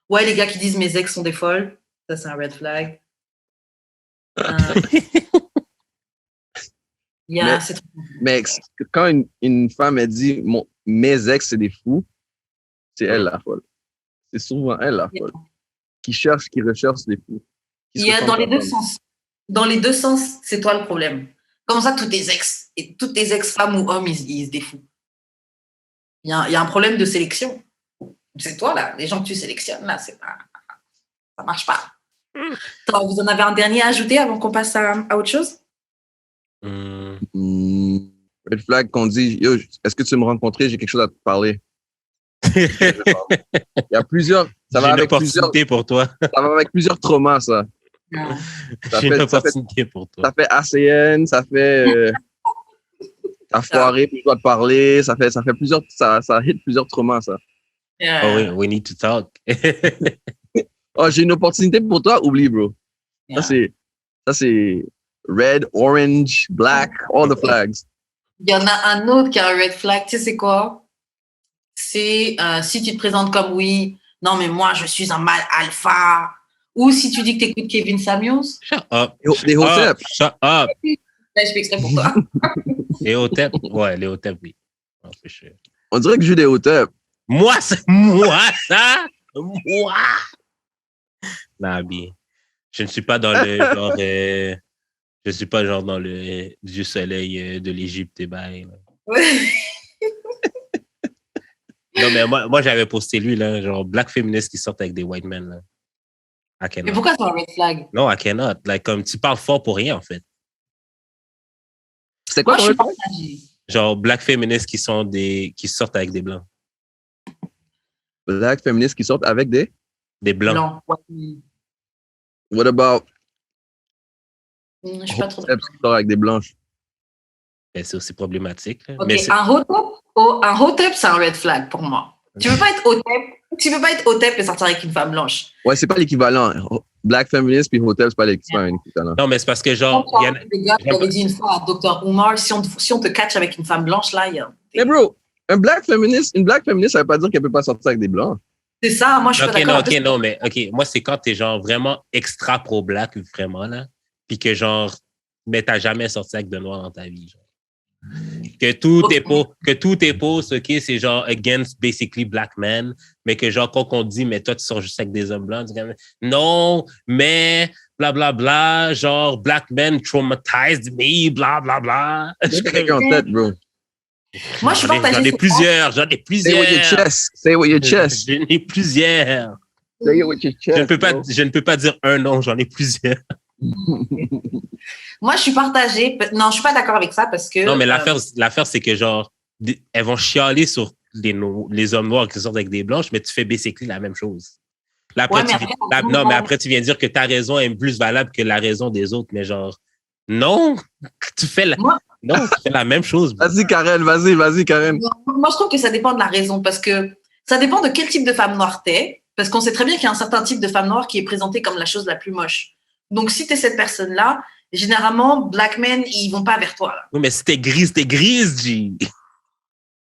Ouais, les gars qui disent mes ex sont des folles. Ça, c'est un red flag. Mais quand une femme elle dit mes ex c'est des fous, c'est elle la folle. C'est souvent elle la folle. Qui recherche des fous. Il y a dans les deux sens. dans les deux sens, c'est toi le problème. Comme ça, toutes tes ex-femmes ou hommes, ils se défouent. Il y a un problème de sélection. C'est toi, là. Les gens que tu sélectionnes, là, ça marche pas. Attends, vous en avez un dernier à ajouter avant qu'on passe à autre chose? Red flag qu'on dit, yo, est-ce que tu veux me rencontrer? J'ai quelque chose à te parler. Il y a plusieurs. Ça va J'ai une avec plusieurs. opportunité pour toi. Ça va avec plusieurs traumas, ça. J'ai une opportunité pour toi. Ça fait ACN, ça fait. T'as foiré, puis je dois te parler. Ça fait plusieurs. Ça hit plusieurs traumas, ça. Oh oui, we need to talk. Oh, j'ai une opportunité pour toi, oublie, bro. Yeah. Ça, c'est red, orange, black, all the flags. Il y en a un autre qui a un red flag. Tu sais, c'est quoi? C'est si tu te présentes comme oui, non, mais moi, je suis un mâle alpha. Ou si tu dis que tu écoutes Kevin Samuels. Shut up. Les Hotep. Shut up. Là, je fais exprès pour toi. Les Hotep. Ouais, les Hotep, oui. Oh, for sure. On dirait que je joue des Hotep. Moi, c'est moi, ça. Moi. Nah, bien. Je ne suis pas dans le genre. Je suis pas genre dans le Dieu soleil de l'Égypte et bail. Non, mais moi j'avais posté lui, là, genre black féministes qui sortent avec des white men. Là. Mais pourquoi c'est un red flag? Non, I cannot. Like, comme tu parles fort pour rien, en fait. C'était quoi? Moi, je suis partagée. Genre black féministes qui sortent avec des blancs. Black féministes qui sortent avec des blancs. Blanc. Ouais. What about Je suis pas trop Hotep qui sortent avec des blanches? Ben, c'est aussi problématique. Là. Ok, Mais un hotep, c'est un red flag pour moi. Tu peux pas être hotep et sortir avec une femme blanche. Ouais, c'est pas l'équivalent. Black feminist puis Hotep, c'est pas l'équivalent. Non, mais c'est parce que genre. Le gars qui avait dit une fois à Dr. Umar, si on te catch avec une femme blanche, là, il y a. Mais bro, une black feminist, ça veut pas dire qu'elle peut pas sortir avec des blancs. C'est ça, moi je suis pas d'accord. Non, mais moi c'est quand t'es genre vraiment extra pro-black, vraiment, là. Puis que genre, mais t'as jamais sorti avec de noir dans ta vie, genre. Que tout est post, ok, c'est genre against basically black men, mais que genre quand on dit mais toi tu sors juste avec des hommes blancs, non, mais blablabla, bla, bla, genre black men traumatized me, blablabla. J'ai quelqu'un en tête, bro. Moi je suis partagée. J'en ai plusieurs. Say with your chest. Say with your chest. J'en ai plusieurs. Say it with your chest. Je ne peux pas dire un nom, j'en ai plusieurs. Moi, je suis partagée. Non, je suis pas d'accord avec ça parce que. Non, mais l'affaire, c'est que genre, elles vont chialer sur les hommes noirs qui sortent avec des blanches, mais tu fais basically la même chose. Là, après, mais après, tu viens dire que ta raison est plus valable que la raison des autres, mais genre, non, tu fais la même chose. Vas-y, Karen. Moi, je trouve que ça dépend de la raison parce que ça dépend de quel type de femme noire t'es, parce qu'on sait très bien qu'il y a un certain type de femme noire qui est présentée comme la chose la plus moche. Donc, si t'es cette personne-là, généralement, black men, ils vont pas vers toi. Là. Oui, mais si t'es grise, G.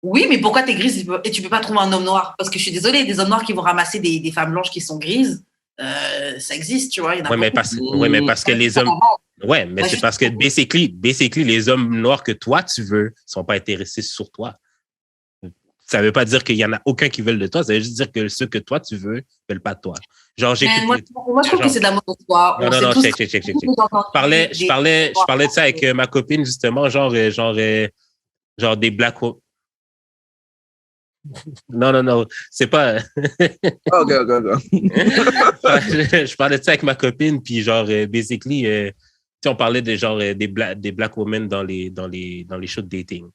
Oui, mais pourquoi t'es grise et tu peux pas trouver un homme noir? Parce que je suis désolée, des hommes noirs qui vont ramasser des femmes blanches qui sont grises, ça existe, tu vois. Oui, mais parce que les hommes... Ouais, mais c'est parce que basically, les hommes noirs que toi, tu veux, sont pas intéressés sur toi. Ça veut pas dire qu'il y en a aucun qui veulent de toi, ça veut juste dire que ceux que toi, tu veux, veulent pas de toi. Genre, moi, je trouve que c'est de la mauvaise foi. Non, check. Je parlais de ça avec ma copine, justement, genre des black... Non, c'est pas... Ok. Je parlais de ça avec ma copine, puis genre, basically, on parlait de genre des black women dans les shows de dating.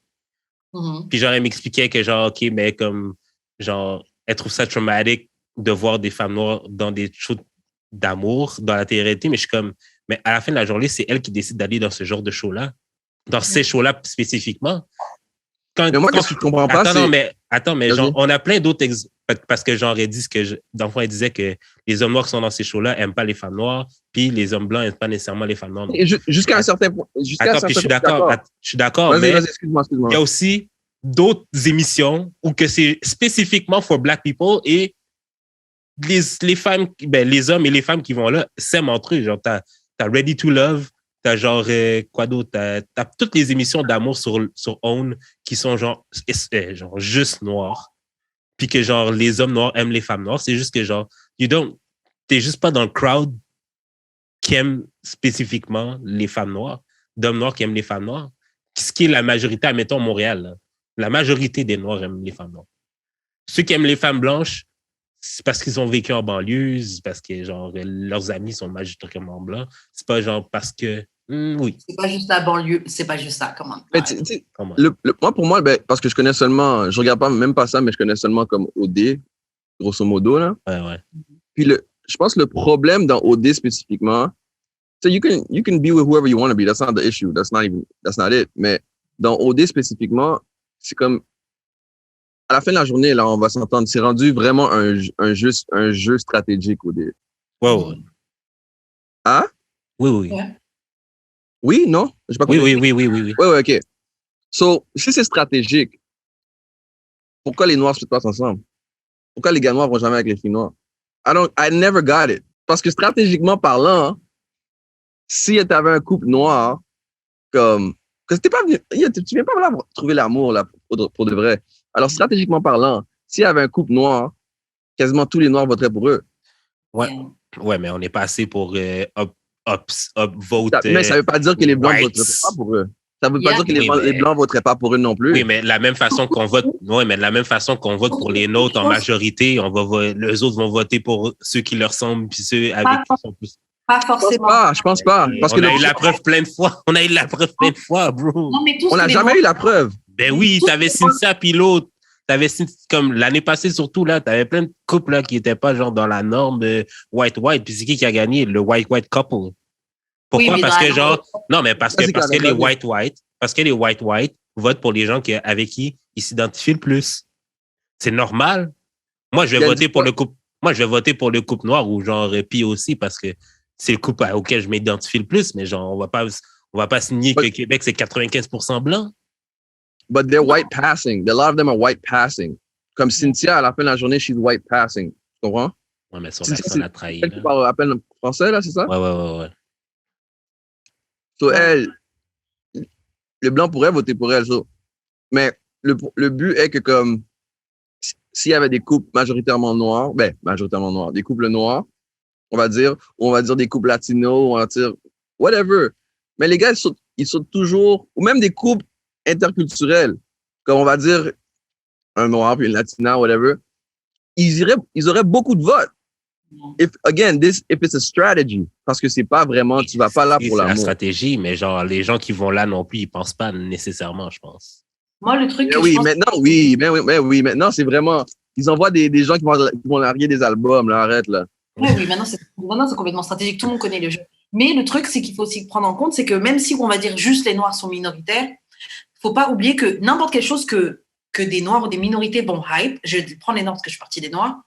Mm-hmm. Puis genre, elle m'expliquait que genre, OK, mais comme, genre, elle trouve ça traumatique de voir des femmes noires dans des shows d'amour, dans la télé-réalité, mais je suis comme, mais à la fin de la journée, c'est elle qui décide d'aller dans ce genre de show-là, dans ces shows-là spécifiquement. Mais moi, qu'est-ce que tu comprends pas, Attends, mais genre, on a plein d'autres exemples, parce que genre, elle dit d'enfant, elle disait que les hommes noirs qui sont dans ces shows-là n'aiment pas les femmes noires, puis les hommes blancs n'aiment pas nécessairement les femmes noires. Jusqu'à un certain point. Attends, puis je suis d'accord, mais excuse-moi. Il y a aussi d'autres émissions où que c'est spécifiquement for black people et les femmes, les hommes et les femmes qui vont là s'aiment entre eux. Genre, t'as Ready to Love, t'as genre, quoi d'autre? T'as toutes les émissions d'amour sur OWN qui sont genre juste noires. Puis que genre, les hommes noirs aiment les femmes noires. C'est juste que genre, t'es juste pas dans le crowd qui aiment spécifiquement les femmes noires, d'hommes noirs qui aiment les femmes noires, ce qui est la majorité, admettons, à Montréal. Là. La majorité des Noirs aiment les femmes noires. Ceux qui aiment les femmes blanches, c'est parce qu'ils ont vécu en banlieue, c'est parce que genre leurs amis sont majoritairement blancs. C'est pas genre parce que oui. C'est pas juste la banlieue, c'est pas juste ça, comment. Mais moi, pour moi, ben, parce que je connais seulement, je regarde pas même pas ça, mais je connais seulement comme OD, grosso modo là. Ouais. Puis je pense que le problème dans OD spécifiquement, so you can be with whoever you want to be. That's not the issue. That's not it. Mais dans OD spécifiquement, c'est comme à la fin de la journée, là, on va s'entendre. C'est rendu vraiment un jeu stratégique OD. Ouais. Hein? Oui. Ouais. Oui, non? J'ai pas compris. Oui. Ouais, OK. So, si c'est stratégique, pourquoi les Noirs se passent ensemble? Pourquoi les gars noirs vont jamais avec les filles noires? I never got it. Parce que stratégiquement parlant, si tu avais un couple noir, comme, que tu viens pas là pour trouver l'amour, là, pour de vrai. Alors, stratégiquement parlant, s'il y avait un couple noir, quasiment tous les noirs voteraient pour eux. Ouais, mais on n'est pas assez pour upvote. Mais ça veut pas dire que les blancs ne voteraient pas pour eux. Ça veut pas dire que les blancs ne voteraient pas pour eux non plus. Oui, mais de la même façon qu'on vote, pour les nôtres en majorité, les autres vont voter pour ceux qui leur semblent puis ceux avec qui sont plus. Pas forcément. Je pense pas. Parce on a eu la preuve plein de fois. Bro. Non, mais on n'a jamais eu la preuve. Ben oui, t'avais Cynthia puis l'autre. Comme l'année passée surtout, là, t'avais plein de couples là, qui n'étaient pas genre dans la norme white-white. Puis c'est qui a gagné? Le white-white couple. Pourquoi? Oui, parce que genre... Non, mais parce que les white-white votent pour les gens avec qui ils s'identifient le plus. C'est normal. Moi, je vais voter pour le couple. Moi, je vais voter pour le couple noir ou genre Pi aussi parce que c'est le couple auquel je m'identifie le plus. Mais genre, on va pas signer que Québec, c'est 95% blanc. But they're white passing. A lot of them are white passing. Comme Cynthia, à la fin de la journée, she's white passing. Tu comprends? Ouais, mais son accent l'a trahi. Elle qui parle à peine français, là, c'est ça? Ouais. So, elle, le blanc pourrait voter pour elle. So. Mais le but est que, comme, s'il y avait des couples majoritairement noirs, des couples noirs, on va dire des couples latinos, on va dire whatever. Mais les gars, ils sautent toujours, ou même des couples interculturels, comme on va dire un noir puis une latina, whatever, ils auraient beaucoup de votes. If it's a strategy, parce que c'est pas vraiment, tu vas pas là pour l'amour. C'est la stratégie, mais genre, les gens qui vont là non plus, ils pensent pas nécessairement, je pense. Moi, le truc que maintenant, c'est vraiment, ils envoient des gens qui vont larguer des albums, là, arrête, là. Oui, maintenant, c'est complètement stratégique, tout le monde connaît le jeu. Mais le truc, c'est qu'il faut aussi prendre en compte, c'est que même si on va dire juste les Noirs sont minoritaires, faut pas oublier que n'importe quelle chose que des Noirs ou des minorités vont hype, je vais prendre les Noirs parce que je suis partie des Noirs,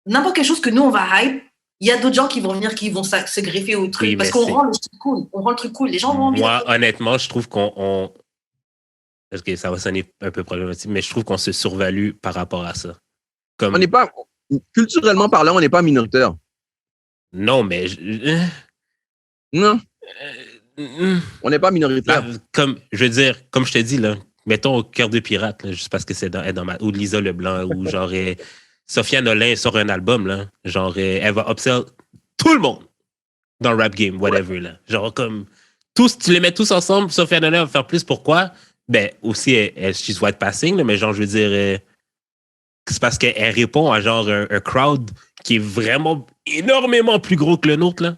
n'importe quelle chose que nous, on va hype, il y a d'autres gens qui vont venir, qui vont se greffer au truc, parce qu'on rend le truc cool. Les gens vont envie. Moi, honnêtement, je trouve parce que ça va sonner un peu problématique, mais je trouve qu'on se survalue par rapport à ça. On n'est pas, culturellement parlant, on n'est pas minoritaire. Non, mais... Non. On n'est pas minoritaire. Comme je te dis, là, mettons au Cœur de Pirate, là, juste parce que c'est dans ma... Ou Lisa Leblanc, ou genre... Sophia Nolin sort un album, là. Genre, elle va upsell tout le monde dans le rap game, whatever, là. Genre, comme... tu les mets tous ensemble, Sophia Nolin va faire plus. Pourquoi? Ben, aussi, she's white passing, là, mais genre, je veux dire... c'est parce qu'elle répond à genre un crowd qui est vraiment énormément plus gros que le nôtre, là.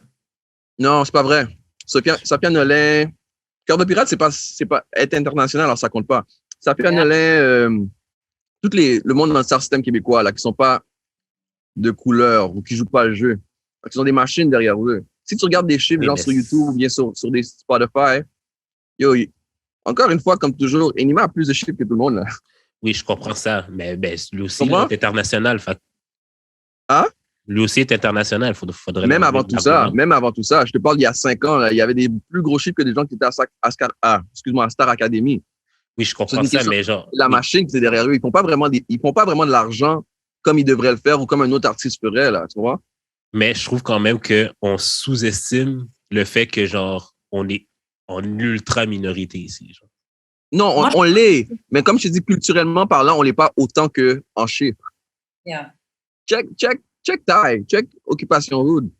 Non, c'est pas vrai. Sophia Nolin... Cœur de Pirate, c'est pas être international, alors ça compte pas. Sophia Nolin... le monde dans le star system québécois, là, qui sont pas de couleur ou qui jouent pas le jeu, qui ont des machines derrière eux. Si tu regardes des chiffres, genre sur YouTube ou bien sur des Spotify, encore une fois, comme toujours, Enima a plus de chiffres que tout le monde, là. Oui, je comprends ça, mais lui aussi, il est international. Lui aussi est international. Faudrait même avant tout ça, je te parle il y a 5 ans, là, il y avait des plus gros chiffres que des gens qui étaient à Star Academy. Oui, je comprends ça, mais genre... La machine qui est derrière eux, ils font pas vraiment de l'argent comme ils devraient le faire ou comme un autre artiste ferait, là, tu vois? Mais je trouve quand même qu'on sous-estime le fait que, genre, on est en ultra minorité ici. Genre. Non, on l'est. Mais comme je te dis, culturellement parlant, on l'est pas autant qu'en chiffres. Yeah. Check Thai, check Occupation Hood.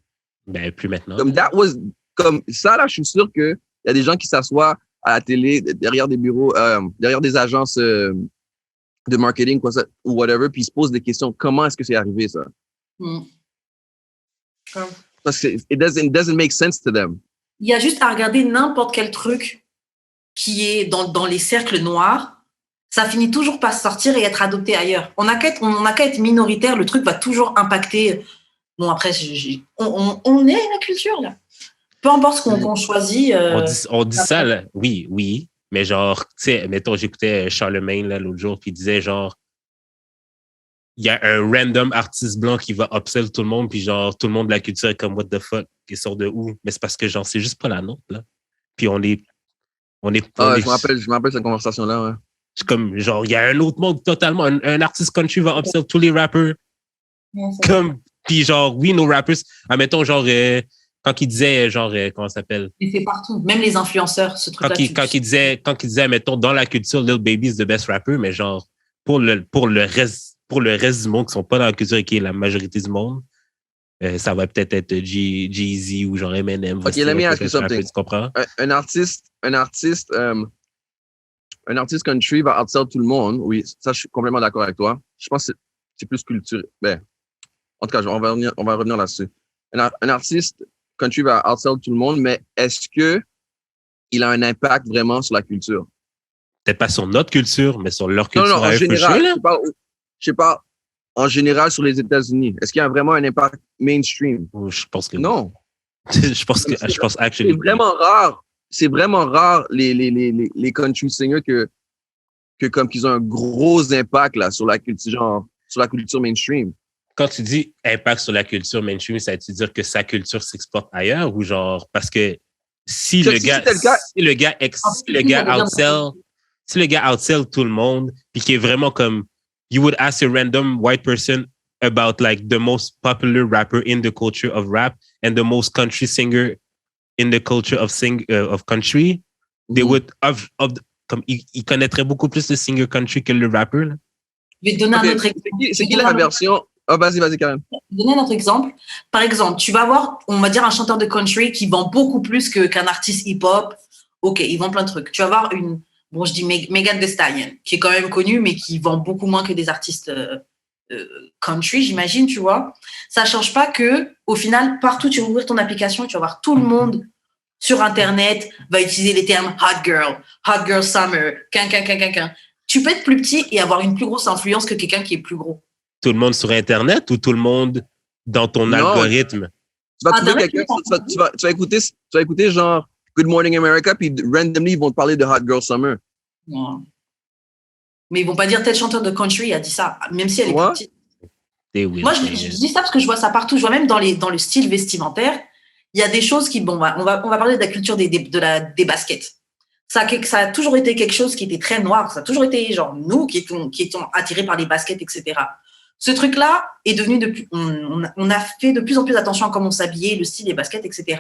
Ben, plus maintenant. Comme ça, là, je suis sûr qu'il y a des gens qui s'assoient à la télé, derrière des bureaux, derrière des agences de marketing, quoi, ça, ou whatever, puis ils se posent des questions. Comment est-ce que c'est arrivé, ça? Parce que it doesn't make sense to them. Il y a juste à regarder n'importe quel truc qui est dans les cercles noirs, ça finit toujours par sortir et être adopté ailleurs. On n'a qu'à être minoritaire, le truc va toujours impacter. Bon, après, on est la culture, là. Peu importe ce qu'on choisit. On dit ça, là. Oui. Mais genre, tu sais, mettons, j'écoutais Charlemagne là, l'autre jour, puis il disait genre, il y a un random artiste blanc qui va upsell tout le monde, puis genre, tout le monde de la culture est comme, what the fuck, il sort de où? Mais c'est parce que genre, c'est juste pas la nôtre, là. Puis on est. Je me rappelle cette conversation-là, ouais. C'est comme, genre, il y a un autre monde totalement. Un artiste country va upsell tous les rappers. Comme, puis genre, oui, nos rappers, admettons, genre, quand il disait, genre, comment ça s'appelle? Il fait partout, même les influenceurs, ce truc-là. Quand il disait, mettons, dans la culture, Lil Baby is the best rapper, mais genre, pour le reste du monde qui sont pas dans la culture et qui est la majorité du monde, ça va peut-être être Jay-Z ou genre Eminem. Ok, let me ask you something. Tu comprends? Un artiste country va outsell tout le monde. Oui, ça, je suis complètement d'accord avec toi. Je pense que c'est plus culturel. Ben, en tout cas, on va revenir là-dessus. Un artiste country va outsell tout le monde, mais est-ce que il a un impact vraiment sur la culture? Peut-être pas sur notre culture, mais sur leur culture. Non, en général. Je sais pas, en général sur les États-Unis. Est-ce qu'il y a vraiment un impact mainstream? Je pense que non. je pense actually. C'est vraiment rare les country singers que comme qu'ils ont un gros impact là sur la culture mainstream. Quand tu dis impact sur la culture mainstream, ça veut dire que sa culture s'exporte ailleurs ou genre parce que si le gars outsell tout le monde puis qui est vraiment comme you would ask a random white person about like the most popular rapper in the culture of rap and the most country singer in the culture of country, they would comme ils connaîtraient beaucoup plus le singer country que le rapper. Là. Je vais te donner un autre exemple. C'est qui la version? Oh, vas-y, Karen. Je vais te donner un autre exemple. Par exemple, tu vas avoir, on va dire, un chanteur de country qui vend beaucoup plus qu'un artiste hip-hop. Ok, il vend plein de trucs. Tu vas avoir je dis Megan Thee Stallion, qui est quand même connue, mais qui vend beaucoup moins que des artistes country, j'imagine, tu vois. Ça ne change pas que, au final, partout, tu vas ouvrir ton application et tu vas voir tout le monde sur Internet va utiliser les termes hot girl summer, quin. Tu peux être plus petit et avoir une plus grosse influence que quelqu'un qui est plus gros. Tout le monde sur Internet ou tout le monde dans ton algorithme? Tu vas trouver quelqu'un, tu vas écouter genre Good Morning America, puis randomly, ils vont te parler de Hot Girl Summer. Non. Mais ils vont pas dire tel chanteur de country a dit ça, même si elle est plus petite. Moi, je dis ça parce que je vois ça partout. Je vois même dans le style vestimentaire, il y a des choses qui, on va parler de la culture des baskets. Ça a toujours été quelque chose qui était très noir. Ça a toujours été genre nous qui étions attirés par les baskets, etc. Ce truc-là est devenu on a fait de plus en plus attention à comment on s'habillait, le style des baskets, etc.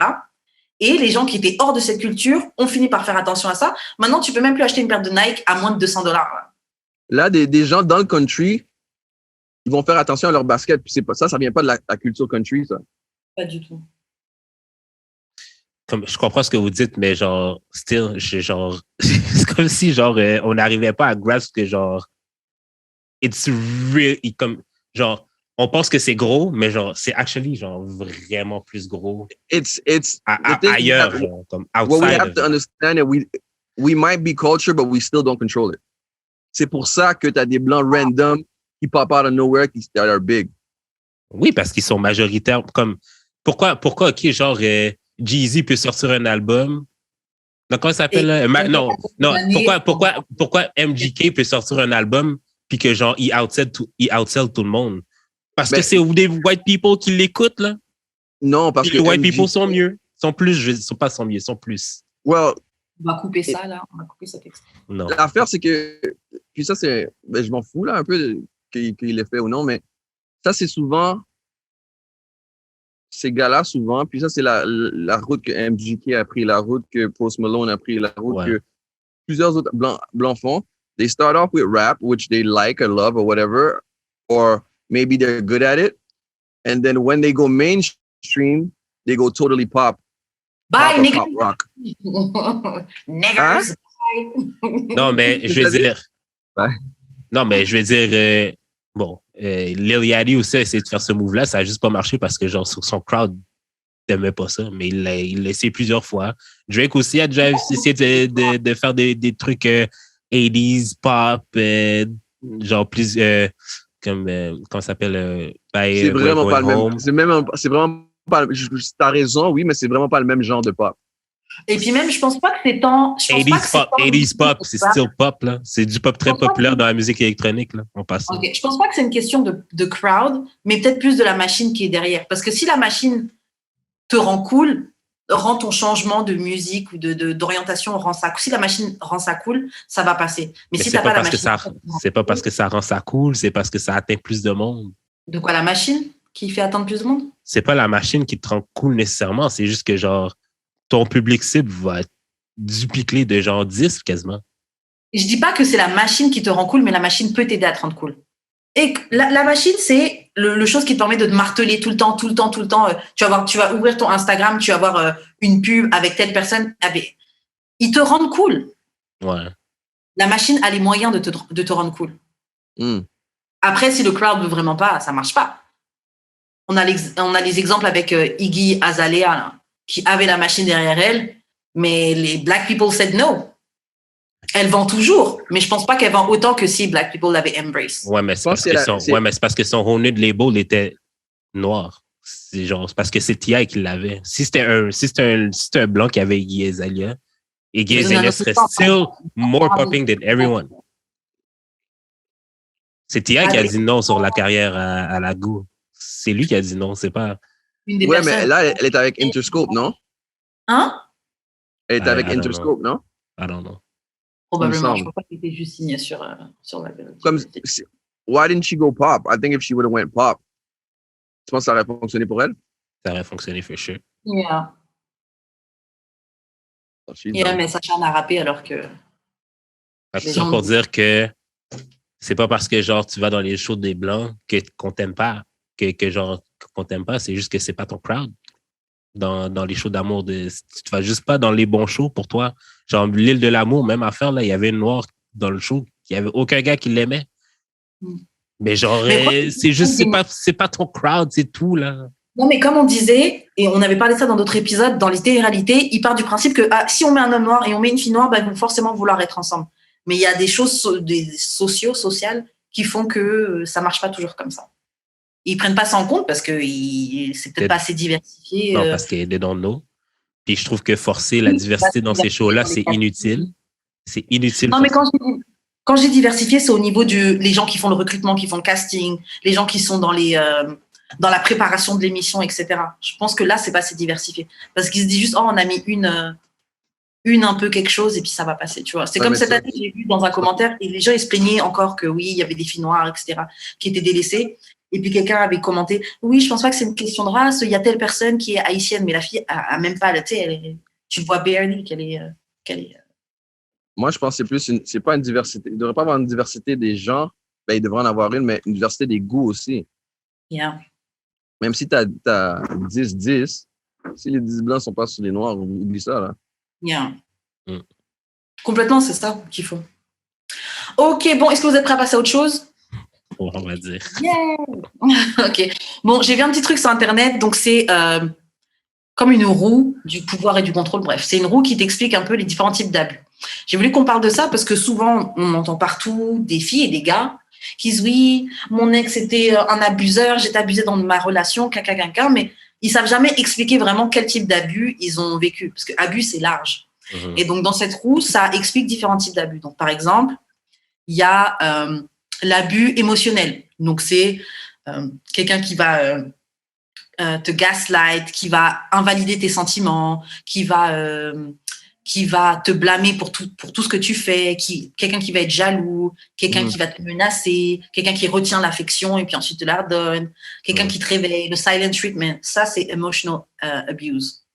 Et les gens qui étaient hors de cette culture ont fini par faire attention à ça. Maintenant, tu peux même plus acheter une paire de Nike à moins de $200. Là, des gens dans le country, ils vont faire attention à leur basket. Puis ça vient pas de la culture country, ça. Pas du tout. Comme, je comprends ce que vous dites, mais genre, still, c'est comme si genre on n'arrivait pas à grasp que genre, it's really comme genre. On pense que c'est gros, mais genre, c'est actually genre vraiment plus gros. Ailleurs, genre, comme outside. What we have to understand is we might be culture, but we still don't control it. C'est pour ça que tu as des blancs random qui pop out of nowhere qui are big. Oui, parce qu'ils sont majoritaires. Comme pourquoi, ok, genre Jay-Z peut sortir un album. Donc, comment ça s'appelle? Non. Pourquoi MGK peut sortir un album puis que genre il outsell tout le monde? Parce que c'est des white people qui l'écoutent, là. Non, parce que les white people sont mieux. Sont plus. Well, on va couper ça, là. On va couper cet extrait. Non. L'affaire, c'est que... Puis ça, c'est... je m'en fous, là, un peu qu'il l'ait fait ou non, mais ça, c'est souvent... Ces gars-là, souvent... Puis ça, c'est la route que MGK a pris, la route que Post Malone a pris, la route que plusieurs autres blancs font. They start off with rap, which they like or love or whatever, or... maybe they're good at it. And then when they go mainstream, they go totally pop. Bye, Pop or nigga. pop rock. Niggers. Non, mais je veux dire. Ouais. Non, mais je veux dire, Lil Yachty aussi a essayé de faire ce move-là. Ça a juste pas marché parce que, genre, sur son crowd, n'aimait pas ça. Mais il l'a essayé plusieurs fois. Drake aussi a déjà essayé de faire des trucs 80s, pop, genre plus, comme, comment ça s'appelle? C'est vraiment pas le même. C'est vraiment pas. T'as raison, oui, mais c'est vraiment pas le même genre de pop. Et puis même, je pense pas que c'est tant... 80s pop, c'est still pop, là. C'est du pop très populaire dans la musique électronique, là. On passe. Okay. Je pense pas que c'est une question de crowd, mais peut-être plus de la machine qui est derrière. Parce que si la machine te rend cool, rend ton changement de musique ou d'orientation, rend ça. Si la machine rend ça cool, ça va passer. Mais si t'as pas la machine... C'est pas parce que ça rend ça cool, c'est parce que ça atteint plus de monde. De quoi, la machine qui fait atteindre plus de monde? C'est pas la machine qui te rend cool nécessairement, c'est juste que, genre, ton public cible va être dupliqué de genre 10 quasiment. Je dis pas que c'est la machine qui te rend cool, mais la machine peut t'aider à te rendre cool. Et la machine, c'est le chose qui te permet de te marteler tout le temps. Tu vas ouvrir ton Instagram, tu vas voir une pub avec telle personne. Ils te rendent cool. Ouais. La machine a les moyens de te rendre cool. Après, si le crowd veut vraiment pas, ça marche pas. On a les exemples avec Iggy Azalea, là, qui avait la machine derrière elle, mais les black people said no. Elle vend toujours, mais je pense pas qu'elle vend autant que si black people l'avaient embrace. Ouais, mais c'est parce que son owned label était noir. C'est parce que c'est T.I. qui l'avait. Si c'était un blanc qui avait Iggy Azalea, Iggy Azalea serait still more popping than everyone. C'est T.I. qui a dit non sur la carrière à la Goo. C'est lui qui a dit non, c'est pas... Ouais, mais là, elle est avec Interscope, non? Hein? Elle est avec Interscope, non? I don't know. Probablement. Je crois pas qu'il était juste signé sur la... Comme, why didn't she go pop? I think if she would have went pop, tu penses que ça aurait fonctionné pour elle? Ça aurait fonctionné, for sure. Yeah. Mais Sacha en a rappé alors que... C'est ça pour dire que c'est pas parce que, genre, tu vas dans les shows des Blancs qu'on t'aime pas, qu'on t'aime pas, c'est juste que c'est pas ton crowd. Dans les shows d'amour, tu vas juste pas dans les bons shows pour toi. Genre, l'île de l'amour, même affaire, là, il y avait une noire dans le show, il y avait aucun gars qui l'aimait. Mais genre, c'est juste, c'est pas ton crowd, c'est tout, là. Non, mais comme on disait, et on avait parlé de ça dans d'autres épisodes, dans les réalités, il part du principe que si on met un homme noir et on met une fille noire, ils vont forcément vouloir être ensemble. Mais il y a des choses sociales qui font que ça marche pas toujours comme ça. Ils prennent pas ça en compte parce que c'est peut-être pas assez diversifié. Non, parce qu'ils don't know. Puis je trouve que forcer la diversité dans ces shows-là, c'est inutile. C'est inutile. Non, mais quand j'ai diversifié, c'est au niveau les gens qui font le recrutement, qui font le casting, les gens qui sont dans la préparation de l'émission, etc. Je pense que là, c'est pas assez diversifié. Parce qu'ils se disent juste, on a mis une un peu quelque chose et puis ça va passer, tu vois. C'est comme cette année, j'ai vu dans un commentaire et les gens, ils se plaignaient encore que oui, il y avait des filles noires, etc., qui étaient délaissées. Et puis quelqu'un avait commenté, oui, je pense pas que c'est une question de race, il y a telle personne qui est haïtienne, mais la fille a même pas, tu sais, tu vois barely qu'elle est... Moi, je pense que c'est pas une diversité. Il ne devrait pas avoir une diversité des gens, il devrait en avoir une, mais une diversité des goûts aussi. Yeah. Même si tu as 10-10, si les 10 blancs sont pas sur les noirs, oublie ça, là. Yeah. Complètement, c'est ça qu'il faut. Ok, bon, est-ce que vous êtes prêts à passer à autre chose? On va dire. Yeah. Ok. Bon, j'ai vu un petit truc sur Internet. Donc, c'est comme une roue du pouvoir et du contrôle. Bref, c'est une roue qui t'explique un peu les différents types d'abus. J'ai voulu qu'on parle de ça parce que souvent, on entend partout des filles et des gars qui disent oui, mon ex était un abuseur, j'étais abusée dans ma relation, caca, mais ils savent jamais expliquer vraiment quel type d'abus ils ont vécu. Parce que abus, c'est large. Et donc, dans cette roue, ça explique différents types d'abus. Donc, par exemple, il y a l'abus émotionnel. Donc, c'est quelqu'un qui va te gaslight, qui va invalider tes sentiments, qui va te blâmer pour tout ce que tu fais, quelqu'un qui va être jaloux, quelqu'un qui va te menacer, quelqu'un qui retient l'affection et puis ensuite te la redonne, quelqu'un qui te réveille, le silent treatment. Ça, c'est emotional abuse.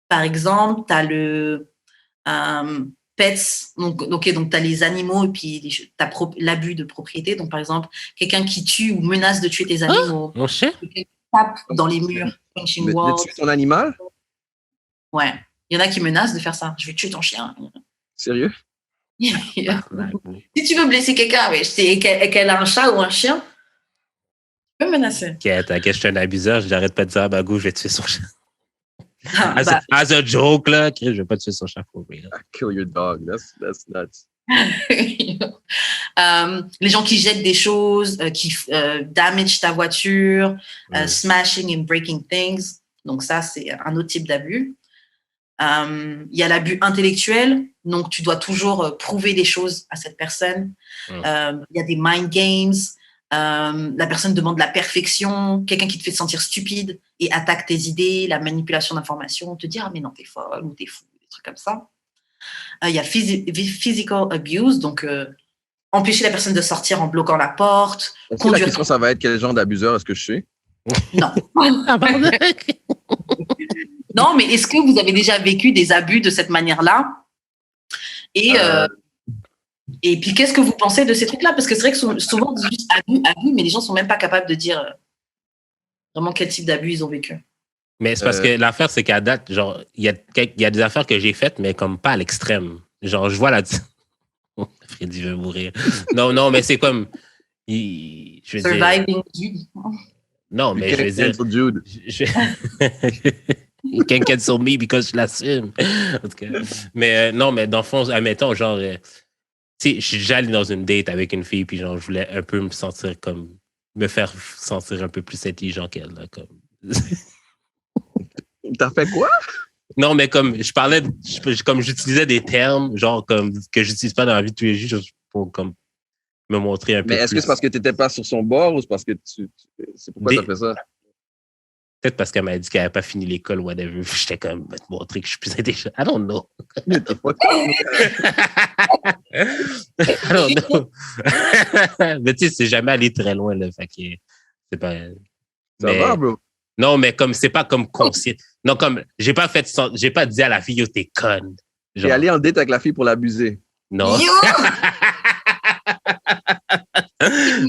Par exemple, tu as le pets, donc tu as les animaux et puis tu as l'abus de propriété. Donc, par exemple, quelqu'un qui tue ou menace de tuer tes animaux. Mon chien? tape dans les murs, punching De walls. tuer ton animal? Ouais. Il y en a qui menacent de faire ça. Je vais tuer ton chien. Sérieux? Si tu veux blesser quelqu'un, mais qu'elle a un chat ou un chien, tu peux menacer. T'inquiète, je suis un abuseur, j'arrête pas de dire à Bagou, je vais tuer son chat. Ah, As a joke, là, je vais pas tuer son chat pour vrai. Kill your dog. That's nuts. Les gens qui jettent des choses, qui damage ta voiture, smashing and breaking things. Donc ça, c'est un autre type d'abus. Il y a l'abus intellectuel. Donc, tu dois toujours prouver des choses à cette personne. Il y a des mind games. La personne demande la perfection. Quelqu'un qui te fait te sentir stupide et attaque tes idées. La manipulation d'informations. Te dire, ah mais non, t'es folle ou t'es fou. Des trucs comme ça. Il y a physical abuse. Donc, empêcher la personne de sortir en bloquant la porte. Est-ce que la question, ça va être quel genre d'abuseur est-ce que je suis? Non. Non, mais est-ce que vous avez déjà vécu des abus de cette manière-là? Et puis, qu'est-ce que vous pensez de ces trucs-là? Parce que c'est vrai que souvent, on dit juste abus, mais les gens ne sont même pas capables de dire vraiment quel type d'abus ils ont vécu. Mais c'est parce que l'affaire, c'est qu'à date, genre, il y a des affaires que j'ai faites, mais comme pas à l'extrême. Genre, je vois Freddy veut mourir. Non, mais c'est comme... je veux Surviving Jude. Non, mais je veux dire... Jude. You can't cancel me because je l'assume. En tout cas. Mais non, mais dans le fond, admettons, genre... tu sais, je suis déjà allé dans une date avec une fille, puis genre, je voulais un peu me sentir comme... me faire sentir un peu plus intelligent qu'elle, là, comme... T'as fait quoi? Non, mais comme je parlais, comme j'utilisais des termes, genre comme que j'utilise pas dans la vie de tous les jours, pour comme me montrer un peu. Mais est-ce que c'est parce que tu n'étais pas sur son bord ou c'est parce que c'est pourquoi tu as fait ça? Peut-être parce qu'elle m'a dit qu'elle n'avait pas fini l'école ou whatever. J'étais comme, te montrer que je suis plus intelligent. I don't know. I don't know. Mais tu sais, c'est jamais allé très loin, là. Fait que c'est pas. Ça va, bro? Non, mais comme c'est pas comme conscient. Non, comme j'ai pas dit à la fille, yo, t'es conne. J'ai allé en date avec la fille pour l'abuser. Non.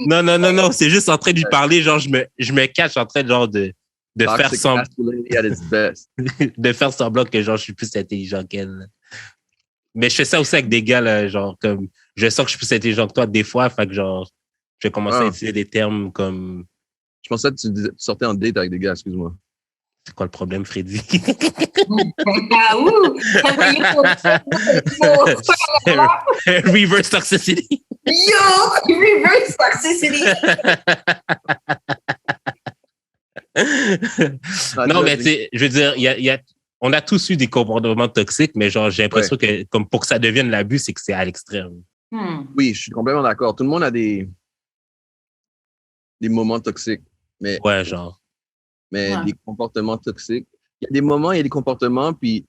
non, c'est juste en train de lui parler, genre je me cache en train de faire semblant de faire semblant que genre je suis plus intelligent qu'elle. Mais je fais ça aussi avec des gars là, genre comme je sens que je suis plus intelligent que toi des fois, fait que genre je vais commencer à utiliser des termes comme. Je pensais que tu sortais en date avec des gars, excuse-moi. C'est quoi le problème, Freddy? Reverse toxicity. Yo, reverse toxicity. Non, mais tu sais, je veux dire, on a tous eu des comportements toxiques, mais genre, j'ai l'impression que comme pour que ça devienne l'abus, c'est que c'est à l'extrême. Oui, je suis complètement d'accord. Tout le monde a des moments toxiques. Mais, ouais, genre. Mais des comportements toxiques. Il y a des moments, il y a des comportements, puis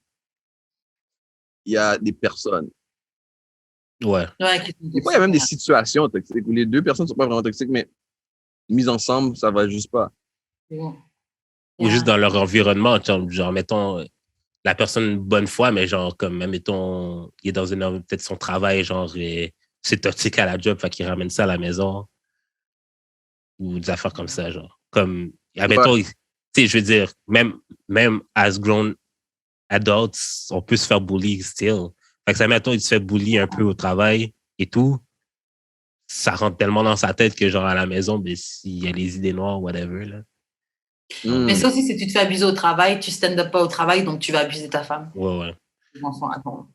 il y a des personnes. Ouais. Des fois, il y a même des situations toxiques où les deux personnes ne sont pas vraiment toxiques, mais mises ensemble, ça ne va juste pas. Ou juste dans leur environnement, genre, mettons, la personne bonne foi, mais genre, comme, mettons, il est dans peut-être son travail, genre, c'est toxique à la job, fait qu'il ramène ça à la maison. Ou des affaires comme ça, genre. Comme, admettons, tu sais, je veux dire, même as grown adults, on peut se faire bully still. Fait que ça, admettons, il se fait bully un peu au travail et tout, ça rentre tellement dans sa tête que, genre, à la maison, ben, s'il y a les idées noires, whatever, là. Mais ça aussi, si tu te fais abuser au travail, tu stand-up pas au travail, donc tu vas abuser ta femme. Ouais.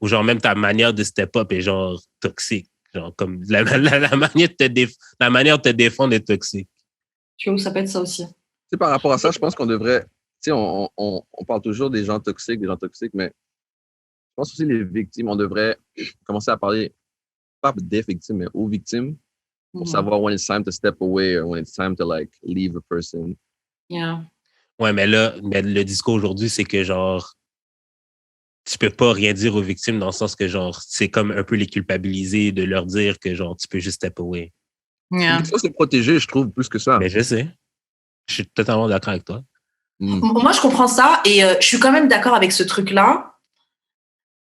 Ou genre, même ta manière de step-up est, genre, toxique. Genre, comme, la manière de te défendre est toxique. Tu vois, ça peut être ça aussi. Par rapport à ça, je pense qu'on devrait... Tu sais, on parle toujours des gens toxiques, mais je pense aussi les victimes, on devrait commencer à parler, pas des victimes, mais aux victimes, pour savoir when it's time to step away or when it's time to, like, leave a person. Yeah. Ouais, mais là, le discours aujourd'hui, c'est que, genre, tu peux pas rien dire aux victimes dans le sens que, genre, c'est comme un peu les culpabiliser de leur dire que, genre, tu peux juste step away. Yeah. Ça, c'est protéger, je trouve, plus que ça. Mais je sais. Je suis totalement d'accord avec toi. Moi, je comprends ça et je suis quand même d'accord avec ce truc-là.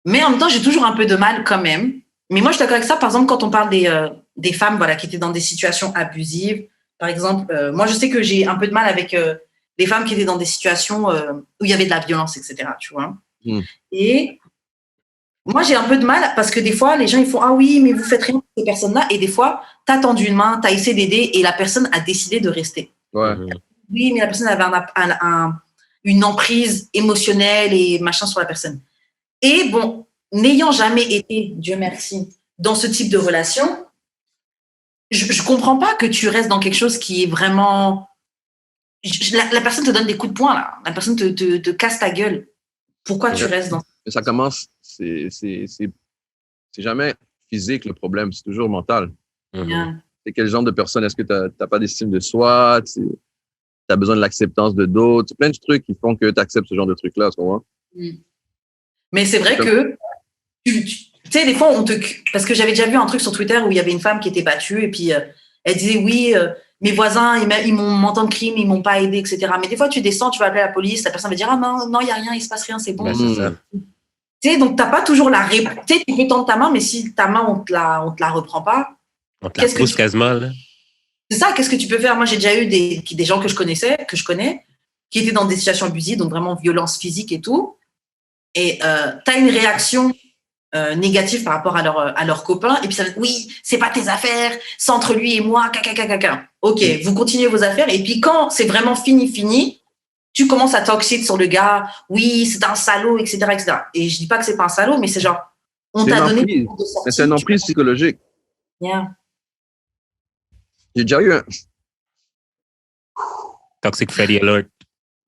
Mais en même temps, j'ai toujours un peu de mal quand même. Mais moi, je suis d'accord avec ça. Par exemple, quand on parle des femmes qui étaient dans des situations abusives, par exemple, moi, je sais que j'ai un peu de mal avec les femmes qui étaient dans des situations où il y avait de la violence, etc. Tu vois. Et moi, j'ai un peu de mal parce que des fois, les gens, ils font « Ah oui, mais vous faites rien pour ces personnes-là. » Et des fois, tu as tendu une main, tu as essayé d'aider et la personne a décidé de rester. Ouais. Oui, mais la personne avait une emprise émotionnelle et machin sur la personne. Et bon, n'ayant jamais été, Dieu merci, dans ce type de relation, je comprends pas que tu restes dans quelque chose qui est vraiment... La personne te donne des coups de poing, là. La personne te casse ta gueule. Pourquoi tu restes dans... Ça commence, c'est jamais physique le problème, c'est toujours mental. C'est quel genre de personne? Est-ce que tu n'as pas d'estime de soi? Tu as besoin de l'acceptance de d'autres? C'est plein de trucs qui font que tu acceptes ce genre de trucs-là, tu vois? Mais c'est vrai que, tu sais, des fois, parce que j'avais déjà vu un truc sur Twitter où il y avait une femme qui était battue et puis elle disait oui, mes voisins, ils m'entendent crime, ils m'ont pas aidé, etc. Mais des fois, tu descends, tu vas appeler la police, la personne va dire ah non, il y a rien, il se passe rien, c'est bon. C'est ça. Tu sais, donc t'as pas toujours la réponse. Tu sais, tu peux tendre ta main, mais si ta main on te la reprend pas, on te la pousse quasiment là. C'est ça, qu'est-ce que tu peux faire? Moi, j'ai déjà eu des gens que je connais, qui étaient dans des situations abusives, donc vraiment violence physique et tout. Et tu as une réaction négative par rapport à leur copain. Et puis ça va être, oui, c'est pas tes affaires, c'est entre lui et moi, caca. Ok, vous continuez vos affaires. Et puis quand c'est vraiment fini, tu commences à talk shit sur le gars. Oui, c'est un salaud, etc. Et je dis pas que c'est pas un salaud, mais c'est genre, on t'a donné... Mais c'est une emprise psychologique. Yeah. J'ai déjà eu un... Toxic Freddy Alert.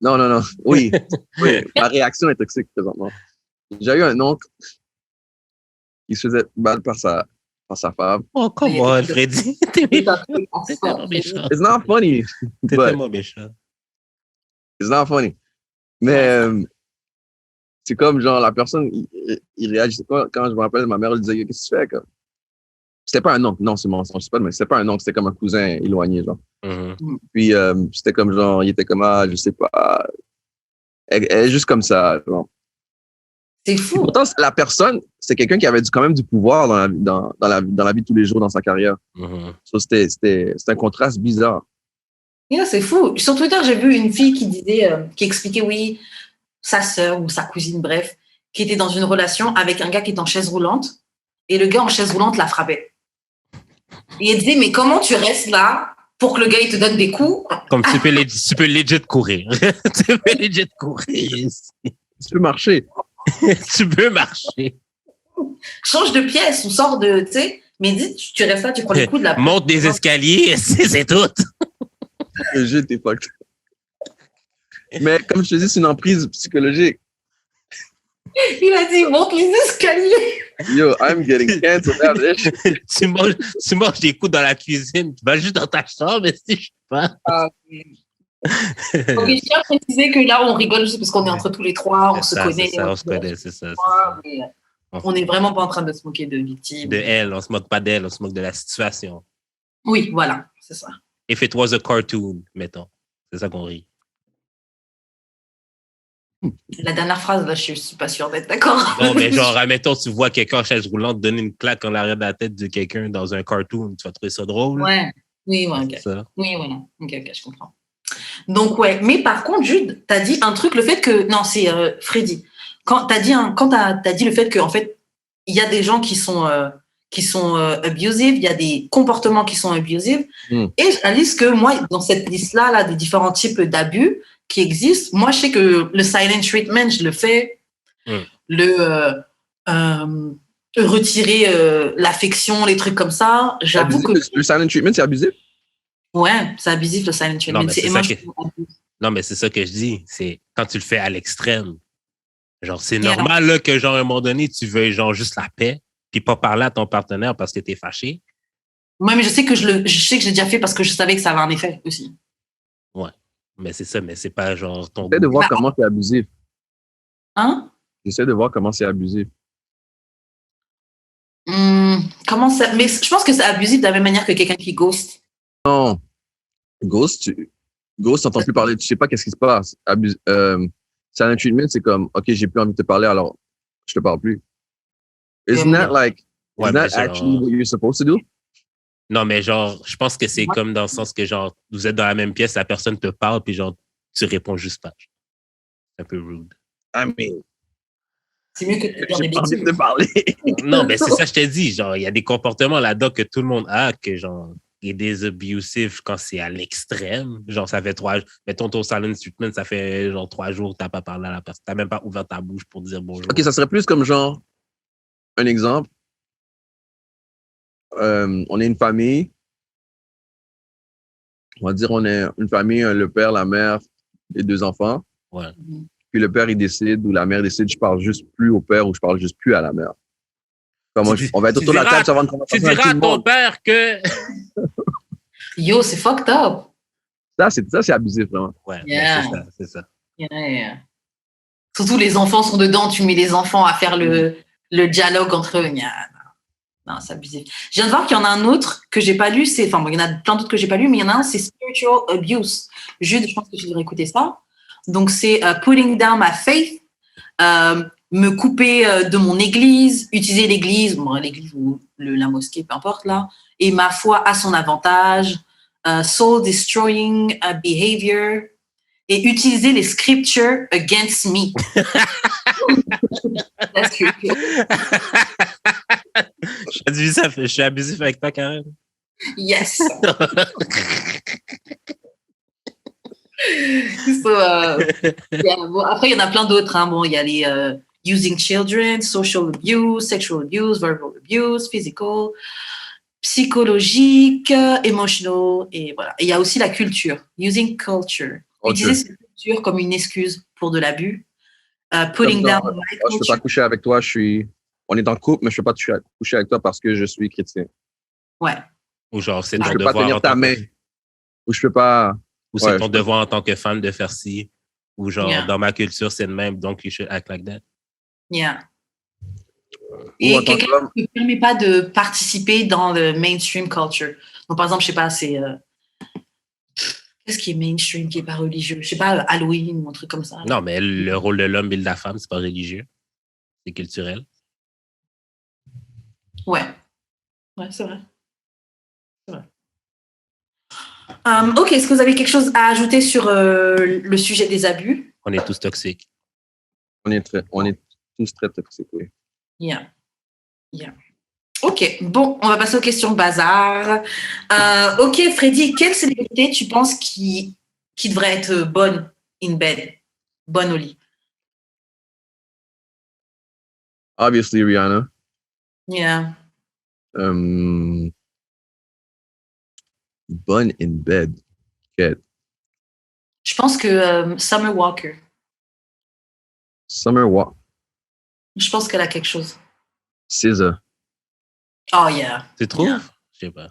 Non. Oui. Ma réaction est toxique présentement. J'ai déjà eu un oncle qui se faisait battre par sa femme. Oh, come on, Freddy. T'es méchant. It's not funny. T'es tellement méchant. It's not funny. Mais c'est comme genre la personne, il réagissait pas. Quand je me rappelle, ma mère elle disait qu'est-ce que tu fais comme? C'était pas un oncle, non, c'est mensonge, c'est pas, mais c'était pas un oncle, c'était comme un cousin éloigné, genre. Puis c'était comme genre, il était comme je sais pas, elle est juste comme ça, genre. C'est fou. Pourtant, la personne, c'est quelqu'un qui avait quand même du pouvoir dans la vie de tous les jours dans sa carrière. So, c'était un contraste bizarre. Yeah, c'est fou. Sur Twitter, j'ai vu une fille qui expliquait, oui, sa sœur ou sa cousine, bref, qui était dans une relation avec un gars qui est en chaise roulante et le gars en chaise roulante la frappait. Et elle disait, mais comment tu restes là pour que le gars il te donne des coups? Comme tu peux legit courir. Tu peux legit courir. Tu peux marcher. Tu peux marcher. Change de pièce ou sors de, tu sais, mais dis, tu restes là, tu prends les coups de la... Monte des escaliers, c'est tout. J'étais pas... Mais comme je te dis, c'est une emprise psychologique. Il a dit, monte les escaliers. Yo, I'm getting canceled. tu manges des coups dans la cuisine. Tu vas juste dans ta chambre, si je sais pas. Ok, je tiens à préciser que là, on rigole juste parce qu'on est entre tous les trois, on se connaît. On se connaît, c'est ça. On n'est vraiment pas en train de se moquer de victimes. De elle, on se moque pas d'elle, on se moque de la situation. Oui, voilà, c'est ça. If it was a cartoon, mettons. C'est ça qu'on rit. La dernière phrase, là, je suis pas sûre d'être d'accord. Non, mais genre, admettons, tu vois quelqu'un en chaise roulante donner une claque en arrière de la tête de quelqu'un dans un cartoon, tu vas trouver ça drôle? Ouais, oui, ouais, ok. Ça. Oui, voilà. Ok, je comprends. Donc, ouais. Mais par contre, Jude, t'as dit un truc, le fait que... Non, c'est Freddy. Quand t'as dit le fait qu'en fait, il y a des gens qui sont abusive, il y a des comportements qui sont abusive. Et je réalise que moi, dans cette liste-là, là, des différents types d'abus qui existent, moi, je sais que le silent treatment, je le fais. Retirer l'affection, les trucs comme ça. J'avoue que... Le silent treatment, c'est abusif? Ouais, c'est abusif, le silent treatment. Non, mais c'est ça que je dis. C'est quand tu le fais à l'extrême. Genre, c'est normal là, que, genre, à un moment donné, tu veux genre juste la paix, puis pas parler à ton partenaire parce que t'es fâché. Ouais, mais je sais que je sais que j'ai déjà fait parce que je savais que ça avait un effet aussi. Ouais, mais c'est ça, mais c'est pas genre ton... J'essaie de voir comment c'est abusif. Hein? J'essaie de voir comment c'est abusif. Comment ça... Mais je pense que c'est abusif de la même manière que quelqu'un qui ghost. Non. Ghost, t'entends plus parler, tu sais pas qu'est-ce qui se passe. Silent treatment, c'est comme, OK, j'ai plus envie de te parler, alors je te parle plus. Isn't that actually what you're supposed to do? Non, mais genre, je pense que c'est comme dans le sens que genre, vous êtes dans la même pièce, la personne te parle, puis genre, tu réponds juste pas. C'est un peu rude. I mean, C'est mieux que de dire j'ai des pas envie bêtises. de parler. Non, mais c'est ça, je te dis. Genre, il y a des comportements là-dedans que tout le monde a, que genre, et des abusifs quand c'est à l'extrême. Genre, ça fait 3 jours. Mettons ton silent treatment, ça fait genre 3 jours que t'as pas parlé à la personne. T'as même pas ouvert ta bouche pour dire bonjour. OK, ça serait plus comme genre, un exemple. On est une famille. On va dire, on est une famille, le père, la mère et 2 enfants. Ouais. Puis le père, il décide, ou la mère décide, je parle juste plus au père ou je parle juste plus à la mère. Comme on va être autour de la table, ça va une Tu conversation avec diras tout à le ton monde. père que. Yo, c'est fucked up. Ça, c'est abusif, vraiment. Ouais, Yeah. ben, c'est ça. Yeah. Surtout les enfants sont dedans, tu mets les enfants à faire le dialogue entre eux. Yeah. Non, c'est abusif. Je viens de voir qu'il y en a un autre que j'ai pas lu. Enfin, bon, il y en a plein d'autres que j'ai pas lu, mais il y en a un, c'est Spiritual Abuse. Jude, je pense que tu devrais écouter ça. Donc, c'est Putting Down My Faith, me couper de mon église, utiliser l'église, bon, l'église ou la mosquée, peu importe là, et ma foi à son avantage, soul destroying behavior, et utiliser les scriptures against me. That's scripture. Je suis abusif avec toi, Karen. Yes. So, yeah, bon, après, il y en a plein d'autres. Hein. Bon, il y a les using children, social abuse, sexual abuse, verbal abuse, physical, psychologique, emotional, et voilà. Et il y a aussi la culture, using culture. Utiliser cette culture comme une excuse pour de l'abus. Putting down my culture. Je ne peux pas coucher avec toi, on est en couple, mais je ne peux pas coucher avec toi parce que je suis chrétien. Ouais. Ou genre, c'est Ou ton je peux devoir. pas tenir ta main. Ou je peux pas. Ou c'est ton devoir en tant que femme de faire ci. Ou genre, dans ma culture, c'est le même, donc you should act like that. Yeah. Et quelqu'un qui ne permet pas de participer dans le mainstream culture. Donc, par exemple, je sais pas, c'est. Qu'est-ce qui est mainstream, qui n'est pas religieux? Je sais pas, Halloween ou un truc comme ça. Non, mais le rôle de l'homme et de la femme, c'est pas religieux. C'est culturel. Ouais. Ouais, c'est vrai. C'est vrai. OK, est-ce que vous avez quelque chose à ajouter sur le sujet des abus? On est tous toxiques. On est tous très toxiques, oui. Yeah. OK, bon, on va passer aux questions bazar. OK, Freddy, quelle célébrité tu penses qui devrait être bonne in bed, bonne au lit? Obviously, Rihanna. Yeah. Bonne in bed. Okay. Je pense que Summer Walker. Summer Walker. Je pense qu'elle a quelque chose. SZA. Oh, yeah. Tu trouves? Yeah. Je sais pas.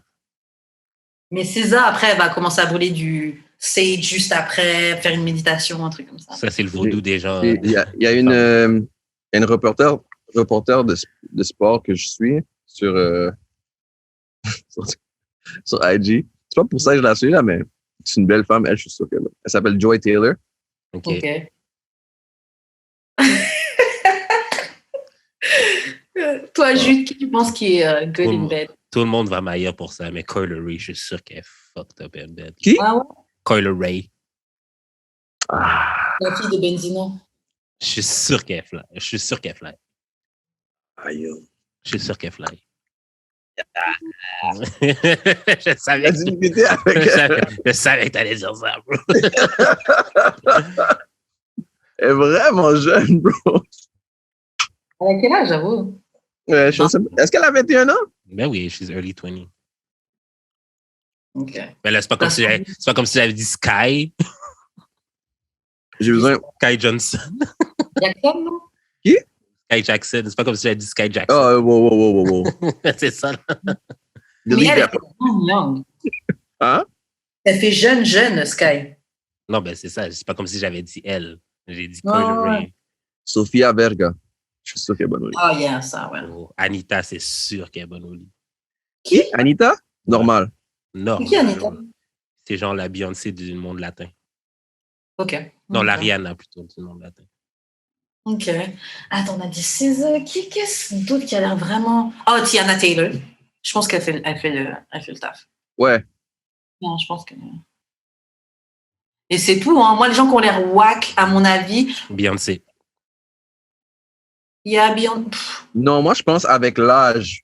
Mais SZA, après, elle va commencer à brûler du sage juste après, faire une méditation, un truc comme ça. Ça, c'est le vaudou des gens. Il y a une reporter de sport que je suis sur IG. C'est pas pour ça que je la suis, là, mais c'est une belle femme. Elle, je suis sûr qu'elle s'appelle Joy Taylor. OK. Toi, Jude, qui tu penses qui est good in bed? Tout le monde va m'ailleurs pour ça, mais Coyle Ray, je suis sûr qu'elle est fucked up in bed. Qui? Ah ouais? Coyle Ray. La fille de Benzino. Je suis sûr qu'elle fly. Je suis sûr qu'elle fly. Aïe. Je suis sûr qu'elle fly. Je savais que t'allais dire ça, bro. Elle est vraiment jeune, bro. Elle a quel âge, j'avoue? Est-ce qu'elle a 21 ans? Ben oui, she's early 20. OK. Mais là, c'est pas comme si j'avais dit Sky. J'ai besoin. Sky Johnson. Jackson, non? Qui? Sky Jackson. C'est pas comme si j'avais dit Sky Jackson. Oh, wow. C'est ça, là. Mais elle est young. Hein? Elle fait jeune, Sky. Non, ben c'est ça. C'est pas comme si j'avais dit elle. J'ai dit Ouais. Coyle Ray. Sophia Verga. Je suis sûr qu'elle est bonne au lit. Oh, yeah, ça, ouais. Oh, Anita, c'est sûr qu'elle est bonne au lit. Qui? Anita? Normal. Non. Qui, Anita? C'est genre la Beyoncé du monde latin. OK. Non, okay. la Rihanna plutôt du monde latin. OK. Attends, on a dit SZA. Qu'est-ce d'autre qui a l'air vraiment... Oh, Tiana Taylor. Je pense qu'elle fait le taf. Ouais. Non, je pense que... Et c'est tout. Hein. Moi, les gens qui ont l'air whack, à mon avis, Beyoncé. il y a bien. Non, moi, je pense avec l'âge.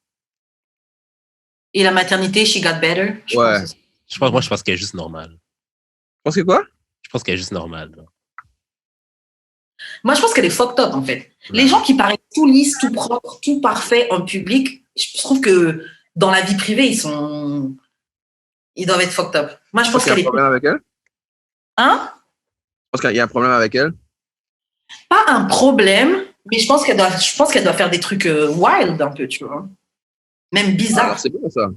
Et la maternité, she got better. Je Ouais. pense. Je pense qu'elle est juste normale. Je pense que quoi? Je pense qu'elle est juste normale. Là. Moi, je pense qu'elle est fucked up, en fait. Les gens qui paraissent tout lisses, tout propre, tout parfait en public, je trouve que dans la vie privée, ils doivent être fucked up. Moi, je pense qu'il y a qu'elle un problème avec elle? Hein? Je pense qu'il y a un problème avec elle. Pas un problème, mais je pense qu'elle doit faire des trucs wild un peu, tu vois. Même bizarre. Ah, c'est bon, ça.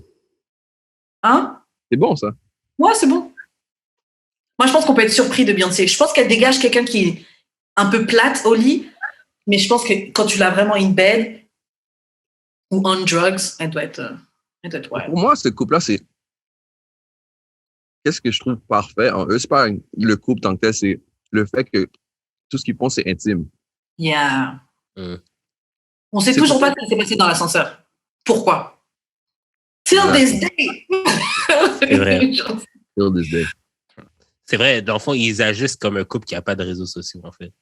Hein? C'est bon, ça. Ouais, c'est bon. Moi, je pense qu'on peut être surpris de Beyoncé. Je pense qu'elle dégage quelqu'un qui est un peu plate au lit, mais je pense que quand tu l'as vraiment in bed ou on drugs, elle doit être wild. Pour moi, ce couple-là, c'est. Qu'est-ce que je trouve parfait en eux? C'est pas le couple tant que tel, c'est le fait que tout ce qu'ils font, c'est intime. Yeah. On sait C'est toujours pour pas ce qui s'est passé dans l'ascenseur. Pourquoi? Till Exact. this day. C'est vrai. Till this day. C'est vrai, dans le fond, ils agissent comme un couple qui n'a pas de réseaux sociaux, en fait.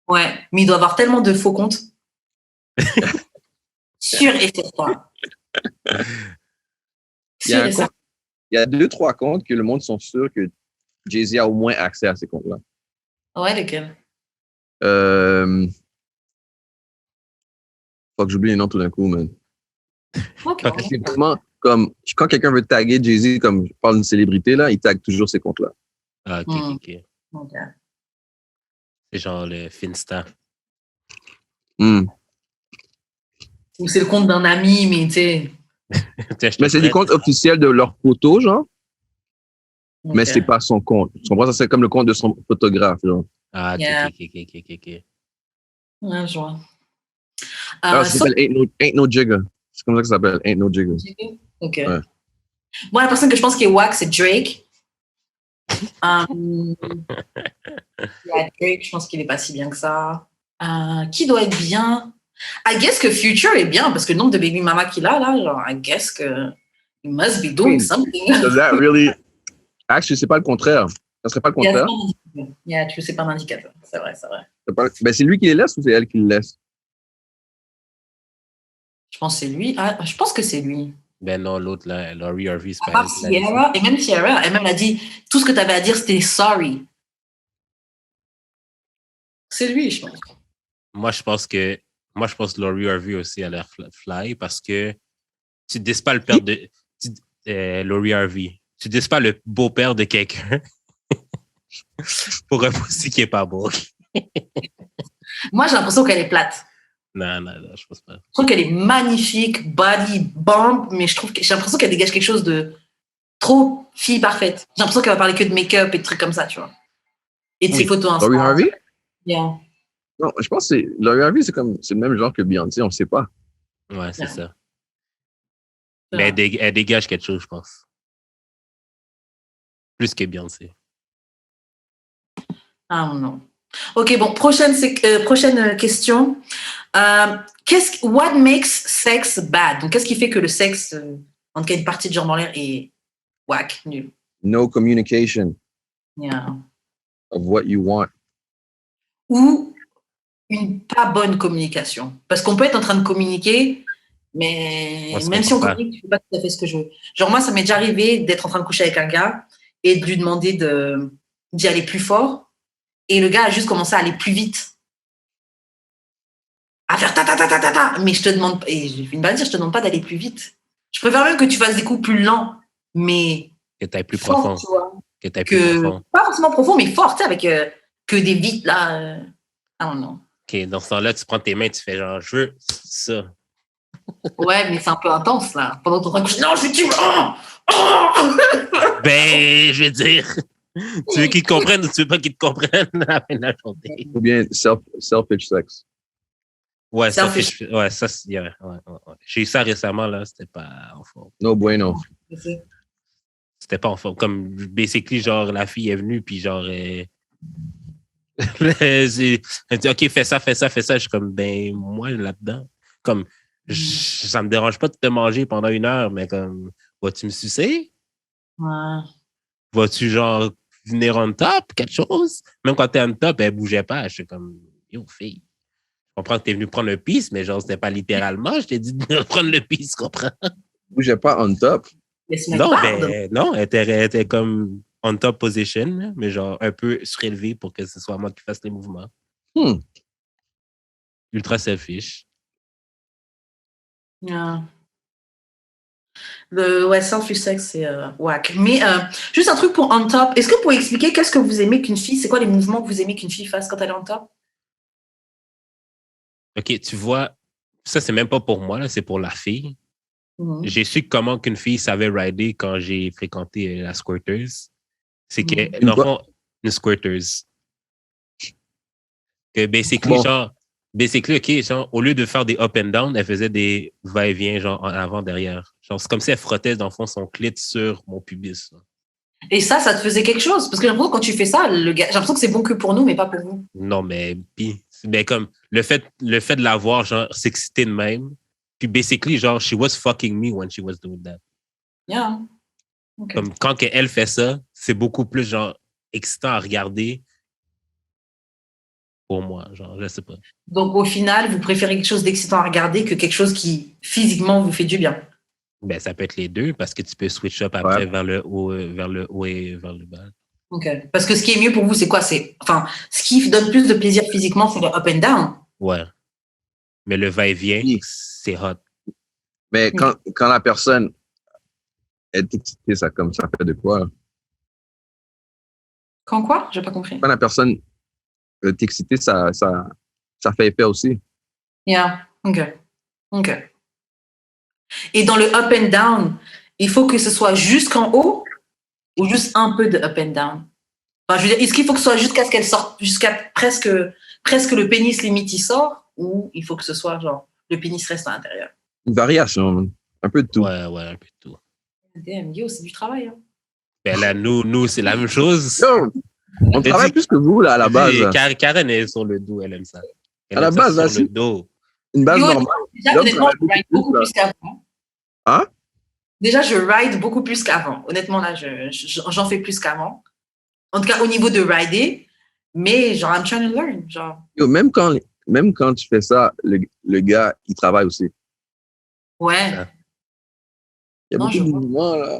Ouais, mais il doit avoir tellement de faux comptes. Sûr et certain. Il y a Sûr un et certain. Il y a 2-3 comptes que le monde sont sûrs que Jay-Z a au moins accès à ces comptes-là. Ouais, lesquels? Faut que j'oublie les noms tout d'un coup, man. Ok. C'est vraiment comme quand quelqu'un veut taguer Jay-Z, comme je parle d'une célébrité, là, il tague toujours ces comptes-là. Ah, ok, ok. Ok. C'est genre le Finsta. Mm. Ou c'est le compte d'un ami, mais tu sais. Mais c'est des comptes officiels de leur photo, genre, mais Ok. c'est pas son compte. Tu comprends? Ça, c'est comme le compte de son photographe, genre. Ah, ok, Yeah. ok. Ouais, je vois. Ah, ça s'appelle Ain't No Jigga. C'est comme ça que ça s'appelle, Ain't No Jigga. Ok. Ouais. Moi, la personne que je pense qui est wack, c'est Drake. Yeah, Drake, je pense qu'il est pas si bien que ça. Qui doit être bien? I guess que Future est bien, parce que le nombre de baby mama qu'il a, là, genre, I guess que he must be doing something. Does that really... Actually, c'est pas le contraire. Ça serait pas le contraire. Yeah, tu sais pas un indicateur. C'est vrai, c'est vrai. Ben, c'est lui qui les laisse ou c'est elle qui les laisse? Je pense que c'est lui. Ah, je pense que c'est lui. Ben non, l'autre, là, Laurie Harvey, c'est À pas part elle qui l'a laissé. Sierra, et même Sierra, elle-même a dit tout ce que tu avais à dire, c'était sorry. C'est lui, je pense. Moi, je pense que Laurie Harvey aussi a l'air fly parce que tu dis pas le père de Laurie Harvey. Tu dis pas le beau-père de quelqu'un pour un pussy qui est pas beau. Moi, j'ai l'impression qu'elle est plate. Non, je pense pas. Je trouve qu'elle est magnifique, body, bomb, mais j'ai l'impression qu'elle dégage quelque chose de trop fille parfaite. J'ai l'impression qu'elle va parler que de make-up et de trucs comme ça, tu vois. Et de ses photos Insta. Laurie Harvey? Yeah. Non, je pense que Laurie Harvey, c'est le même genre que Beyoncé, on ne sait pas. Ouais, c'est ça. C'est Mais vrai. elle dégage quelque chose, je pense. Plus que Beyoncé. Ah non. Ok, bon, prochaine question. What makes sex bad? Donc, qu'est-ce qui fait que le sexe, en tout cas une partie de jambes en l'air, est whack, nul? No communication Yeah. of what you want. Ou une pas bonne communication. Parce qu'on peut être en train de communiquer, mais On se même si on comprend pas. communique, je ne fais pas tout à fait ce que je veux. Genre, moi, ça m'est déjà arrivé d'être en train de coucher avec un gars et de lui demander d'y aller plus fort. Et le gars a juste commencé à aller plus vite. À faire ta ta ta ta ta ta. Mais je te demande, et j'ai fait une bannière, je te demande pas d'aller plus vite. Je préfère même que tu fasses des coups plus lents, mais Que t'ailles plus fort, profond. tu vois. Que t'ailles plus profond. Pas forcément profond, mais fort, tu sais, avec que des vites, là. Ah non. OK, dans ce temps-là, tu prends tes mains, tu fais genre, je veux ça. Ouais, mais c'est un peu intense, là. Pendant ton train de coucher, non, je tue. Oh Ben, je veux dire, tu veux qu'ils te comprennent ou tu veux pas qu'ils te comprennent à la fin de la journée? Ou bien selfish sex. Ouais, ça, Selfish. ouais, ça, ouais. J'ai eu ça récemment, là, c'était pas en forme. No bueno. C'était pas en forme. Comme, basically, genre, la fille est venue, puis genre, elle dit, OK, fais ça. Je suis comme, ben, moi, là-dedans. Comme, ça me dérange pas de te manger pendant 1 heure, mais comme, vas-tu me sucer? Ouais. Vas-tu, genre, venir on top, quelque chose. Même quand t'es on top, elle bougeait pas. Je suis comme, yo, fille. Je comprends que t'es venu prendre le piece, mais genre, c'était pas littéralement. Je t'ai dit de venir prendre le piece, comprends? Bougeait pas on top. Non, elle était comme on top position, mais genre un peu surélevé pour que ce soit moi qui fasse les mouvements. Ultra selfish. Yeah. Selfish sex, c'est whack. Mais juste un truc pour on top. Est-ce que vous pouvez expliquer qu'est-ce que vous aimez qu'une fille, c'est quoi les mouvements que vous aimez qu'une fille fasse quand elle est on top? OK, tu vois, ça, c'est même pas pour moi, là, c'est pour la fille. J'ai su comment qu'une fille savait rider quand j'ai fréquenté la Squirters. C'est que, dans le fond, une Squirters. Que basically, OK, genre, au lieu de faire des up and down, elle faisait des va-et-vient, genre, en avant, derrière. Genre, c'est comme si elle frottait, dans le fond, son clit sur mon pubis. Là. Et ça te faisait quelque chose? Parce que j'ai l'impression que quand tu fais ça, j'ai l'impression que c'est bon que pour nous, mais pas pour vous. Non, mais comme le fait de la voir, genre, s'exciter de même. Puis, basically, genre, she was fucking me when she was doing that. Yeah. Okay. Comme quand elle fait ça, c'est beaucoup plus, genre, excitant à regarder pour moi, genre, je sais pas. Donc, au final, vous préférez quelque chose d'excitant à regarder que quelque chose qui, physiquement, vous fait du bien? Ben, ça peut être les deux, parce que tu peux switch up après vers le haut et vers le bas. OK. Parce que ce qui est mieux pour vous, c'est quoi? Enfin, ce qui donne plus de plaisir physiquement, c'est le up and down. Ouais. Mais le va-et-vient, c'est hot. Mais quand la personne est excitée, ça fait de quoi? Quand quoi? J'ai pas compris. Quand la personne est excitée, ça fait effet aussi. Yeah. OK. Et dans le up and down, il faut que ce soit jusqu'en haut ou juste un peu de up and down? Enfin, je veux dire, est-ce qu'il faut que ce soit jusqu'à ce qu'elle sorte, jusqu'à presque le pénis limite il sort, ou il faut que ce soit genre le pénis reste à l'intérieur? Une variation, un peu de tout. Ouais, un peu de tout. Damn, yo, c'est du travail. Hein. Ben là, nous, c'est la même chose. Yo, on travaille plus que vous, là, à la base. Karen est sur le dos, elle aime ça. À la base, là, sur le dos. Une base normale. Déjà, honnêtement, je ride beaucoup plus qu'avant. Hein? Déjà, je ride beaucoup plus qu'avant. Honnêtement, là, j'en fais plus qu'avant. En tout cas, au niveau de rider. Mais genre, I'm trying to learn. Genre. Yo, même quand tu fais ça, le gars, il travaille aussi. Ouais. Il y a beaucoup de mouvements, là.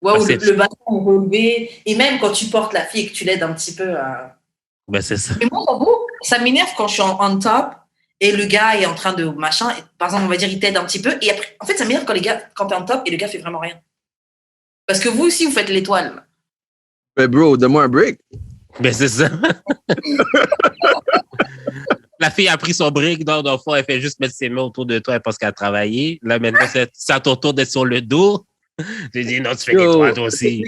Ouais, ou le bâton relevé. Et même quand tu portes la fille et que tu l'aides un petit peu à... Ben, c'est ça. Mais moi, en gros, ça m'énerve quand je suis on top et le gars est en train de machin. Et, par exemple, on va dire, il t'aide un petit peu. Et après, en fait, ça m'énerve quand t'es en top et le gars fait vraiment rien. Parce que vous aussi, vous faites l'étoile. Mais bro, donne-moi un break. Ben, c'est ça. La fille a pris son break, dans le fond, elle fait juste mettre ses mains autour de toi, elle pense qu'elle a travaillé. Là, maintenant, c'est à ton tour d'être sur le dos. J'ai dit, non, tu fais l'étoile, toi aussi.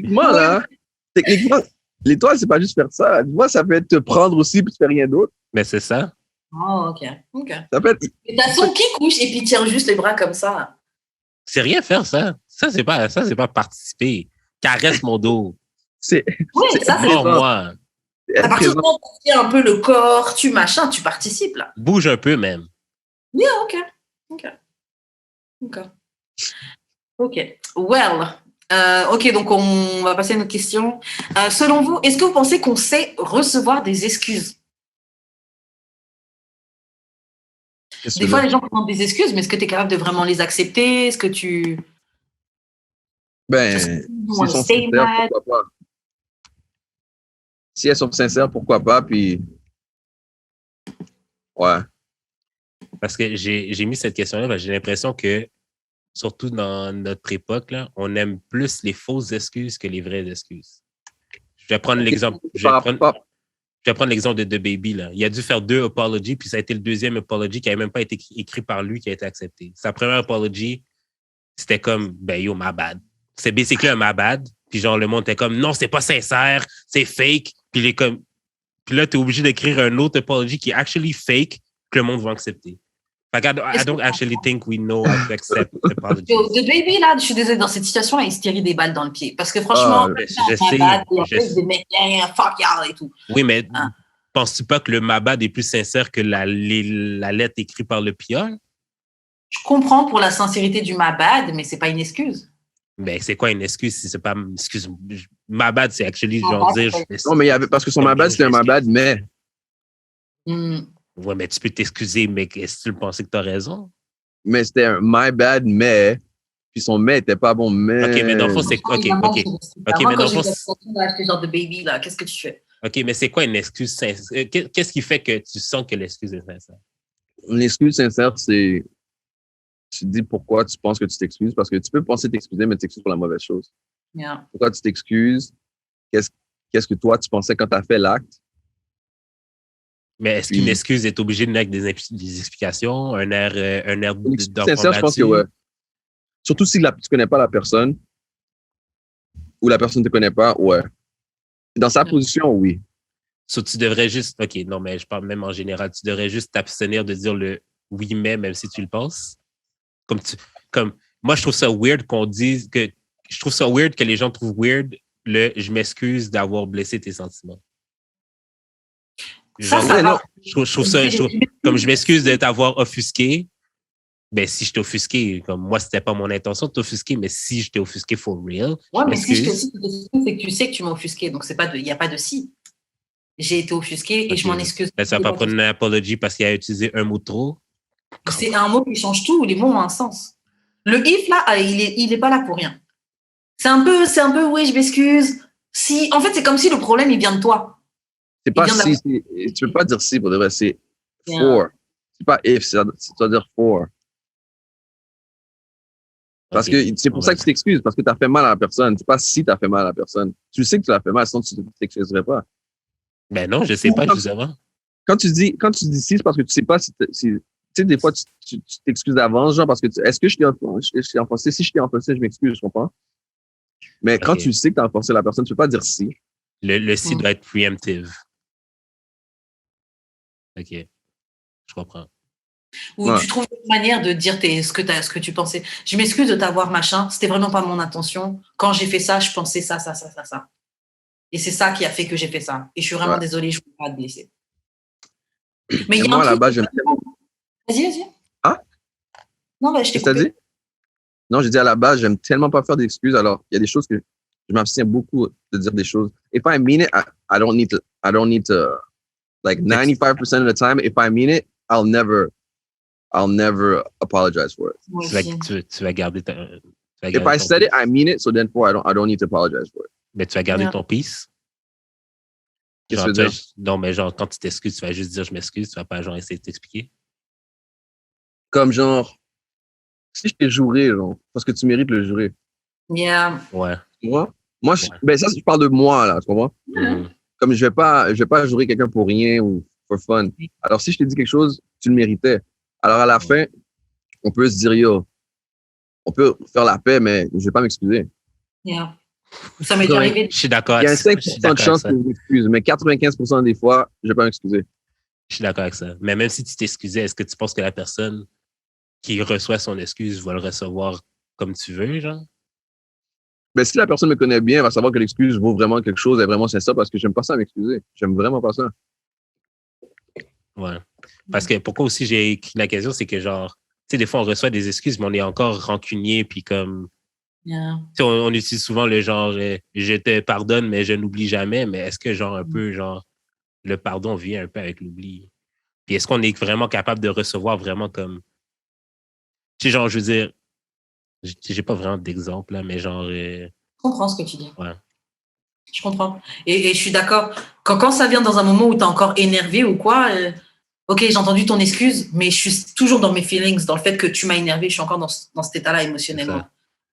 Techniquement, l'étoile, c'est pas juste faire ça. Tu vois, ça peut être te prendre aussi puis tu fais rien d'autre. Mais c'est ça. Oh, OK. Ça peut être... Et t'as son qui couche et puis tire juste les bras comme ça. C'est rien faire, ça. Ça, c'est pas participer. Caresse mon dos. Oui, ça, c'est moi. À partir du moment où tu tiens un peu le corps, tu participes, là. Bouge un peu, même. Yeah, OK. Well, OK, donc on va passer à une autre question. Selon vous, est-ce que vous pensez qu'on sait recevoir des excuses? Des fois, les gens demandent des excuses, mais est-ce que tu es capable de vraiment les accepter? Est-ce que tu... Ben, s'ils sont sincères, pourquoi pas? Si elles sont sincères, pourquoi pas? Puis, ouais. Parce que j'ai mis cette question-là, parce que j'ai l'impression que, surtout dans notre époque, là, on aime plus les fausses excuses que les vraies excuses. Je vais prendre l'exemple. Je vais prendre l'exemple de DaBaby, là. Il a dû faire 2 apologies, puis ça a été le deuxième apology qui n'avait même pas été écrit par lui, qui a été accepté. Sa première apology, c'était comme, ben yo, my bad. C'est basically un my bad. Puis genre, le monde était comme, non, c'est pas sincère, c'est fake. Puis là, t'es obligé d'écrire un autre apology qui est actually fake, que le monde va accepter. Like, I don't actually think we know how to accept apologies. DaBaby, là, je suis désolée, dans cette situation-là, il se tirait des balles dans le pied. Parce que franchement, je sais. des mecs, fuck y'all et tout. Oui, mais penses-tu pas que le Mabad est plus sincère que la lettre écrite par le Piol? Je comprends pour la sincérité du Mabad, mais c'est pas une excuse. Mais c'est quoi une excuse si c'est pas... Excuse, my bad, c'est actually genre dire... Non, mais parce que son my bad, c'était un my bad, mais... Ouais, mais tu peux t'excuser, mais est-ce que tu pensais que tu as raison? Mais c'était un my bad, mais... Puis son mais était pas bon, mais... OK, mais dans le fond, c'est... OK, mais dans le fond... Ce genre de baby, là, qu'est-ce que tu fais? OK, mais c'est quoi une excuse sincère? Qu'est-ce qui fait que tu sens que l'excuse est sincère? Une excuse sincère, c'est... Tu te dis pourquoi tu penses que tu t'excuses, parce que tu peux penser t'excuser, mais tu t'excuses pour la mauvaise chose. Yeah. Pourquoi tu t'excuses? Qu'est-ce que toi, tu pensais quand tu as fait l'acte? Mais est-ce qu'une excuse est obligée de mettre des explications, un air sincère, je pense que ouais. Surtout si tu connais pas la personne ou la personne ne te connaît pas, ouais. Dans sa position, oui. So, tu devrais juste... OK, non, mais je parle même en général. Tu devrais juste t'abstenir de dire le oui, mais même si tu le penses. Moi, je trouve ça weird qu'on dise que... Je trouve ça weird que les gens trouvent weird le « je m'excuse d'avoir blessé tes sentiments ». Genre, je trouve ça... comme je m'excuse de t'avoir offusqué, ben si je t'ai offusqué, comme moi, c'était pas mon intention de t'offusquer, mais si je t'ai offusqué for real, ouais, mais si je t'ai offusqué, c'est que tu sais que tu m'as offusqué, donc il n'y a pas de si. J'ai été offusqué et je m'en excuse. Ben, ça va pas prendre une apologie parce qu'il a utilisé un mot de trop. C'est un mot qui change tout, les mots ont un sens. Le if, là, il est pas là pour rien. C'est un peu, oui, je m'excuse. Si, en fait, c'est comme si le problème, il vient de toi. C'est pas si, tu peux pas dire si pour de vrai, c'est for. C'est pas if, ça doit dire for. Parce que c'est pour ça que tu t'excuses, parce que tu as fait mal à la personne. C'est pas si tu as fait mal à la personne. Tu sais que tu l'as fait mal, sinon tu ne t'excuserais pas. Ben non, je sais pas, justement. Quand tu dis si, c'est parce que tu sais pas si tu sais, des fois, tu t'excuses d'avance, genre, parce que est-ce que je t'ai enfoncé? Si je t'ai enfoncé, je m'excuse, je comprends. Mais quand tu sais que tu as enfoncé la personne, tu peux pas dire si. Le si doit être preemptive. OK. Je comprends. Ou tu trouves une manière de dire ce que tu pensais. Je m'excuse de t'avoir machin, c'était vraiment pas mon intention. Quand j'ai fait ça, je pensais ça. Et c'est ça qui a fait que j'ai fait ça. Et je suis vraiment désolée, je ne veux pas te blesser. Mais il y a moi, un à la base, j'aime tellement... Vas-y. Ah? Non, je t'ai coupé. Qu'est-ce que t'as dit? Non, j'ai dit à la base, j'aime tellement pas faire d'excuses. Alors, il y a des choses que je m'abstiens beaucoup de dire des choses. If I mean it, I don't need to, like 95% of the time, if I mean it, I'll never apologize for it. Tu vas garder ta... If I said it, I mean it, so therefore I don't need to apologize for it. Mais tu vas garder ton peace? Qu'est-ce que tu veux dire? Non, mais genre, quand tu t'excuses, tu vas juste dire je m'excuse, tu vas pas genre essayer de t'expliquer? Comme genre, si je t'ai juré, genre, parce que tu mérites le jurer. Yeah. Ouais. Moi, ben ça, je parle de moi, là, tu comprends? Comme je vais pas jurer quelqu'un pour rien ou for fun. Alors, si je t'ai dit quelque chose, tu le méritais. Alors, à la fin, on peut se dire, yo, on peut faire la paix, mais je vais pas m'excuser. Yeah. Ça m'est arrivé. Je suis d'accord. Il y a un 5% de chance que je m'excuse, mais 95% des fois, je vais pas m'excuser. Je suis d'accord avec ça. Mais même si tu t'excusais, est-ce que tu penses que la personne qui reçoit son excuse va le recevoir comme tu veux, genre? Ben, si la personne me connaît bien, elle va savoir que l'excuse vaut vraiment quelque chose, elle est vraiment sincère parce que j'aime pas ça m'excuser. J'aime vraiment pas ça. Ouais. Parce que pourquoi aussi j'ai écrit la question, c'est que genre, tu sais, des fois on reçoit des excuses, mais on est encore rancunier, puis comme, on utilise souvent le genre, je te pardonne, mais je n'oublie jamais, mais est-ce que genre un peu, genre, le pardon vient un peu avec l'oubli? Puis est-ce qu'on est vraiment capable de recevoir vraiment comme, tu sais, genre, je veux dire, j'ai pas vraiment d'exemple, là, mais genre... Je comprends ce que tu dis. Ouais. Je comprends. Et je suis d'accord. Quand ça vient dans un moment où tu es encore énervé ou quoi, ok, j'ai entendu ton excuse, mais je suis toujours dans mes feelings, dans le fait que tu m'as énervé, je suis encore dans cet état-là émotionnellement.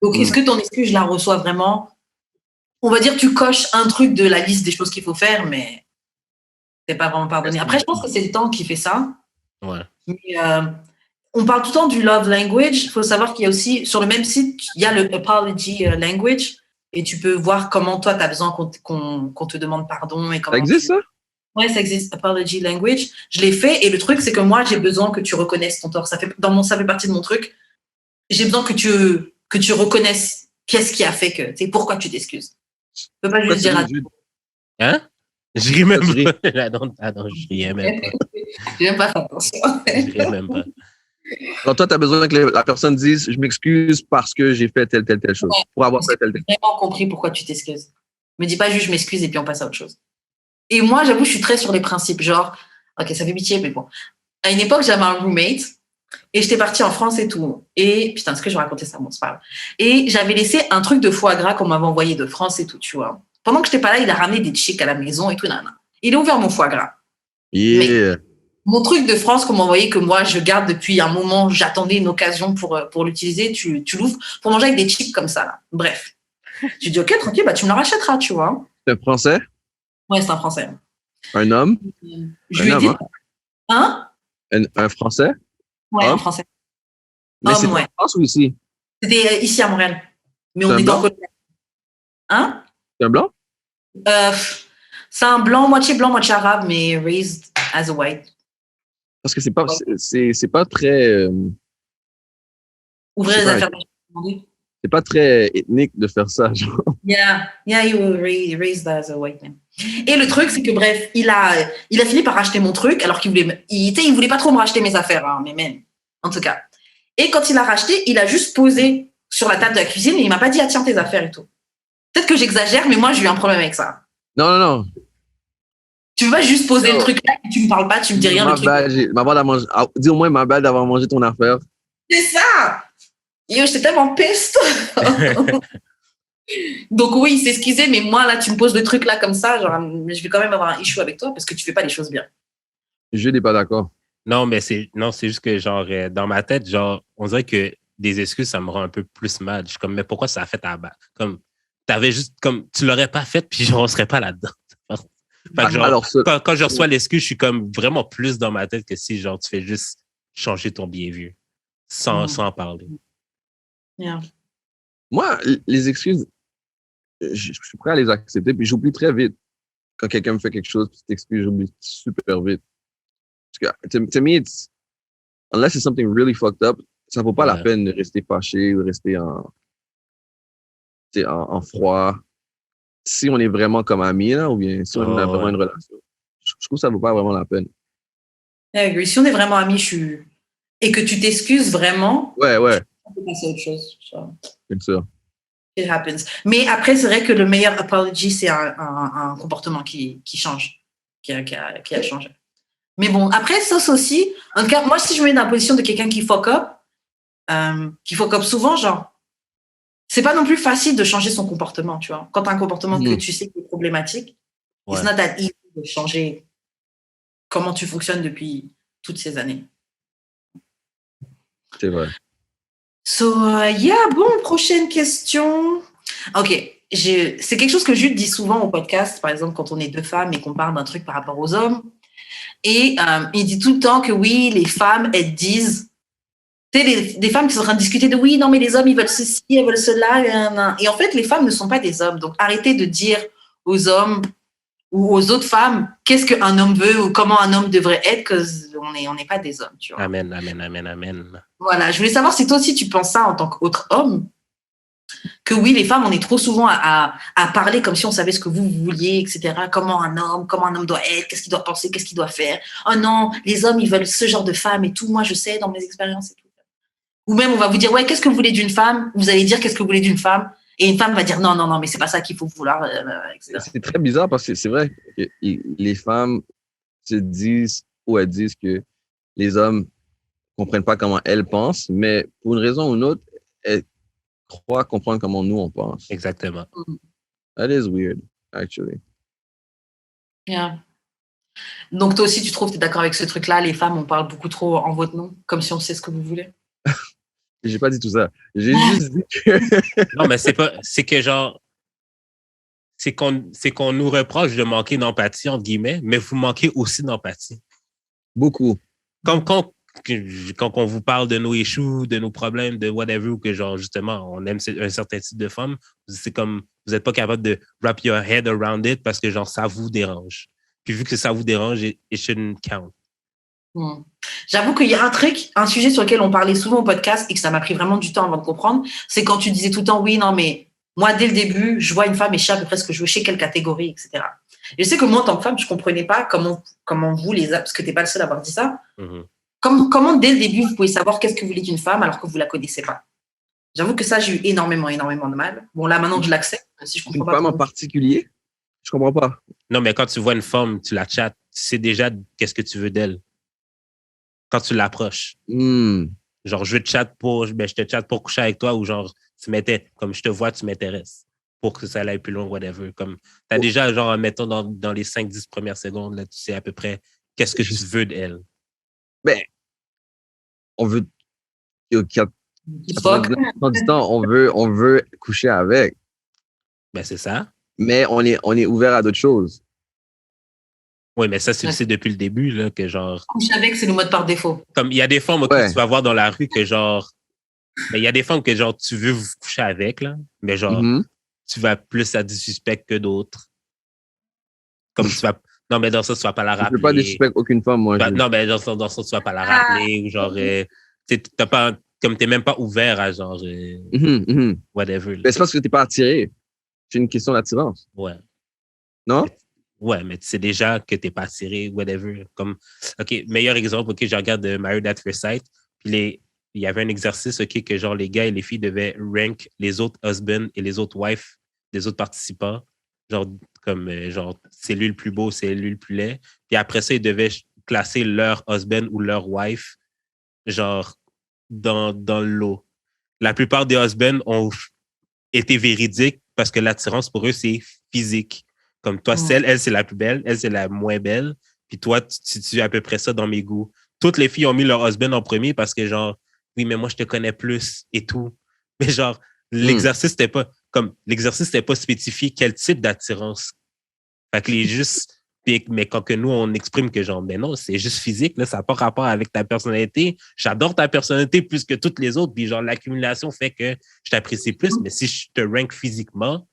Donc, est-ce que ton excuse, je la reçois vraiment? On va dire que tu coches un truc de la liste des choses qu'il faut faire, mais c'est pas vraiment pardonné. Après, je pense que c'est le temps qui fait ça. Ouais. Mais, on parle tout le temps du love language. Il faut savoir qu'il y a aussi, sur le même site, il y a le apology language. Et tu peux voir comment toi, tu as besoin qu'on te demande pardon. Et comment ça existe, ça? Oui, ça existe, apology language. Je l'ai fait. Et le truc, c'est que moi, j'ai besoin que tu reconnaisses ton tort. Ça fait partie de mon truc. J'ai besoin que tu reconnaisses qu'est-ce qui a fait que, tu sais, pourquoi tu t'excuses. Tu peux pas juste dire... Hein? Je ris même pas. Ah non, je riais même pas. Je n'aime pas faire attention. Je riais même pas. Alors, toi, tu as besoin que la personne dise « Je m'excuse parce que j'ai fait telle chose. Ouais. Pour avoir fait telle. J'ai vraiment compris pourquoi tu t'excuses. Me dis pas juste je m'excuse et puis on passe à autre chose. Et moi, j'avoue, je suis très sur les principes. Genre, ok, ça fait pitié, mais bon. À une époque, j'avais un roommate et j'étais partie en France et tout. Et putain, est-ce que je vais raconter ça? Bon, c'est pas grave. Et j'avais laissé un truc de foie gras qu'on m'avait envoyé de France et tout, tu vois. Pendant que j'étais pas là, il a ramené des chicks à la maison et tout, nana. Il a ouvert mon foie gras. Yeah. Mais mon truc de France qu'on m'a envoyé, que moi, je garde depuis un moment, j'attendais une occasion pour l'utiliser, tu l'ouvres pour manger avec des chips comme ça, là. Bref. Tu dis, ok, tranquille, bah, tu me la rachèteras, tu vois. C'est un Français? Ouais, c'est un Français. Un homme? Je lui ai dit, hein? Un Français? Ouais, Homme? un Français. Mais c'est ouais. en France ou ici? C'était ici à Montréal. Mais C'est on un est dans blanc? Hein? C'est un blanc? C'est un blanc, moitié arabe, mais raised as a white. Parce que c'est pas très... Ouvrez je les sais pas, affaires. c'est pas très ethnique de faire ça, genre. Yeah, you were raised as a white man. Et le truc, c'est que bref, il a fini par racheter mon truc, alors qu'il voulait pas trop me racheter mes affaires, hein, mais même, en tout cas. Et quand il a racheté, il a juste posé sur la table de la cuisine et il m'a pas dit, ah tiens, tes affaires et tout. Peut-être que j'exagère, mais moi, j'ai eu un problème avec ça. Non. Tu veux pas juste poser le truc là et tu me parles pas, tu me dis rien. Dis au moins ma bad d'avoir mangé ton affaire. C'est ça! Yo, j'étais tellement piste. Donc oui, il s'est excusé, mais moi, là, tu me poses le truc là comme ça, genre, je vais quand même avoir un issue avec toi parce que tu fais pas les choses bien. Je n'ai pas d'accord. Non, mais c'est juste que, genre, dans ma tête, genre, on dirait que des excuses, ça me rend un peu plus mal. Je suis comme, mais pourquoi ça a fait ta bas? Comme, t'avais juste, comme, tu l'aurais pas fait, puis genre, on serait pas là-dedans. Fait que, genre, alors, quand je reçois l'excuse, je suis comme vraiment plus dans ma tête que si, genre, tu fais juste changer ton behavior sans en parler. Yeah. Moi, les excuses, je suis prêt à les accepter, puis j'oublie très vite. Quand quelqu'un me fait quelque chose, puis t'excuses, j'oublie super vite. Parce que, to me, unless it's something really fucked up, ça vaut pas la peine de rester fâché ou rester en froid. Si on est vraiment comme amis, là, ou bien si on a vraiment une relation, je trouve que ça vaut pas vraiment la peine. Si on est vraiment amis, et que tu t'excuses vraiment, ouais. On peut passer à autre chose. C'est ça. It happens. Mais après, c'est vrai que le meilleur apology, c'est un comportement qui change, qui a changé. Mais bon, après, ça aussi, en tout cas, moi, si je me mets dans la position de quelqu'un qui fuck up souvent, genre, c'est pas non plus facile de changer son comportement, tu vois. Quand tu as un comportement que tu sais qui est problématique, it's not that easy de changer comment tu fonctionnes depuis toutes ces années. C'est vrai. So, bon, prochaine question. Ok, c'est quelque chose que Jude dit souvent au podcast, par exemple, quand on est deux femmes et qu'on parle d'un truc par rapport aux hommes. Et il dit tout le temps que oui, les femmes, elles disent, tu sais, des femmes qui sont en train de discuter de oui, non, mais les hommes, ils veulent ceci, ils veulent cela. Et en fait, les femmes ne sont pas des hommes. Donc, arrêtez de dire aux hommes ou aux autres femmes qu'est-ce qu'un homme veut ou comment un homme devrait être, qu'on n'est pas des hommes, tu vois. Amen. Voilà, je voulais savoir si toi aussi tu penses ça en tant qu'autre homme, que oui, les femmes, on est trop souvent à parler comme si on savait ce que vous vouliez, etc. Comment un homme doit être, qu'est-ce qu'il doit penser, qu'est-ce qu'il doit faire. Oh non, les hommes, ils veulent ce genre de femme et tout. Moi, je sais dans mes expériences et tout. Ou même, on va vous dire, ouais, qu'est-ce que vous voulez d'une femme? Vous allez dire, qu'est-ce que vous voulez d'une femme? Et une femme va dire, non, mais c'est pas ça qu'il faut vouloir, etc. C'est très bizarre parce que c'est vrai que les femmes se disent ou elles disent que les hommes comprennent pas comment elles pensent, mais pour une raison ou une autre, elles croient comprendre comment nous on pense. Exactement. That is weird, actually. Yeah. Donc toi aussi, tu trouves, tu es d'accord avec ce truc-là, les femmes, on parle beaucoup trop en votre nom, comme si on sait ce que vous voulez? J'ai pas dit tout ça. J'ai juste dit que... Non, mais c'est que genre, c'est qu'on nous reproche de manquer d'empathie, entre guillemets, mais vous manquez aussi d'empathie. Beaucoup. Comme quand on vous parle de nos issues, de nos problèmes, de whatever, ou que genre, justement, on aime un certain type de femme, c'est comme, vous n'êtes pas capable de wrap your head around it parce que genre, ça vous dérange. Puis vu que ça vous dérange, it shouldn't count. J'avoue qu'il y a un sujet sur lequel on parlait souvent au podcast et que ça m'a pris vraiment du temps avant de comprendre, c'est quand tu disais tout le temps, oui, non, mais moi, dès le début, je vois une femme et je sais à peu près ce que je veux, chez quelle catégorie, etc. Et je sais que moi, en tant que femme, je ne comprenais pas comment vous, les hommes, parce que tu n'es pas le seul à avoir dit ça, Comment, dès le début, vous pouvez savoir qu'est-ce que vous voulez d'une femme alors que vous ne la connaissez pas? J'avoue que ça, j'ai eu énormément de mal. Bon, là, maintenant que je l'accepte, si je comprends Une pas femme en trop. particulier? Je comprends pas. Non, mais quand tu vois une femme, tu la chattes, tu sais déjà qu'est-ce que tu veux d'elle. Quand tu l'approches. Genre, je te chatte pour coucher avec toi ou genre, comme je te vois, tu m'intéresses. Pour que ça aille plus loin, whatever. Comme, t'as déjà, genre, mettons, dans les 5-10 premières secondes, là, tu sais à peu près qu'est-ce que tu veux d'elle. Ben, on veut, au 99% du temps, on veut coucher avec. Ben, c'est ça. Mais on est ouvert à d'autres choses. Oui, mais ça, tu le sais depuis le début, là, que genre. Coucher avec, c'est le mode par défaut. Comme, il y a des femmes que tu vas voir dans la rue que genre. Mais il y a des femmes que genre, tu veux vous coucher avec, là. Mais genre, tu vas plus à du suspect que d'autres. Comme tu vas. Non, mais dans ça, tu vas pas la rappeler. Je veux pas disrespect aucune femme, moi. Non, mais dans ça, tu vas pas la rappeler. Ou genre, t'as pas. Comme t'es même pas ouvert à genre. Whatever. Mais c'est parce que t'es pas attiré. C'est une question d'attirance. Ouais. Non? Ouais, mais tu sais déjà que t'es pas attiré, whatever. Comme, OK, meilleur exemple, OK, je regarde Married at First Sight, puis il y avait un exercice, OK, que genre les gars et les filles devaient rank les autres husbands et les autres wives des autres participants, genre comme, genre, c'est lui le plus beau, c'est lui le plus laid. Puis après ça, ils devaient classer leur husband ou leur wife, genre, dans le lot. La plupart des husbands ont été véridiques parce que l'attirance pour eux, c'est physique. Comme toi, elle, c'est la plus belle, elle, c'est la moins belle. Puis toi, tu situes à peu près ça dans mes goûts. Toutes les filles ont mis leur husband en premier parce que genre, oui, mais moi, je te connais plus et tout. Mais genre, l'exercice c'était pas spécifié quel type d'attirance. Fait que mais quand que nous, on exprime que genre, mais non, c'est juste physique, là, ça n'a pas rapport avec ta personnalité. J'adore ta personnalité plus que toutes les autres. Puis genre, l'accumulation fait que je t'apprécie plus. Mais si je te rank physiquement,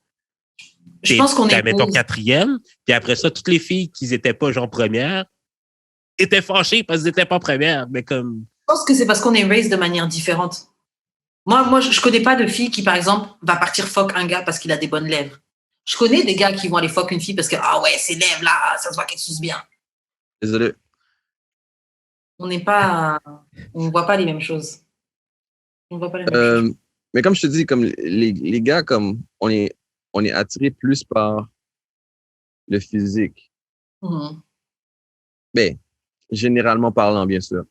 je pense qu'on est mettons quatrième, puis après ça, toutes les filles qui n'étaient pas genre première étaient fâchées parce qu'elles n'étaient pas premières. Mais comme. Je pense que c'est parce qu'on est raised de manière différente. Moi, je connais pas de fille qui, par exemple, va partir fuck un gars parce qu'il a des bonnes lèvres. Je connais des gars qui vont aller fuck une fille parce que, ah ouais, ses lèvres là, ça se voit qu'elle suce bien. Désolé. On voit pas les mêmes choses. On voit pas les mêmes choses. Mais comme je te dis, comme les gars, comme on est attiré plus par le physique. Mais généralement parlant, bien sûr.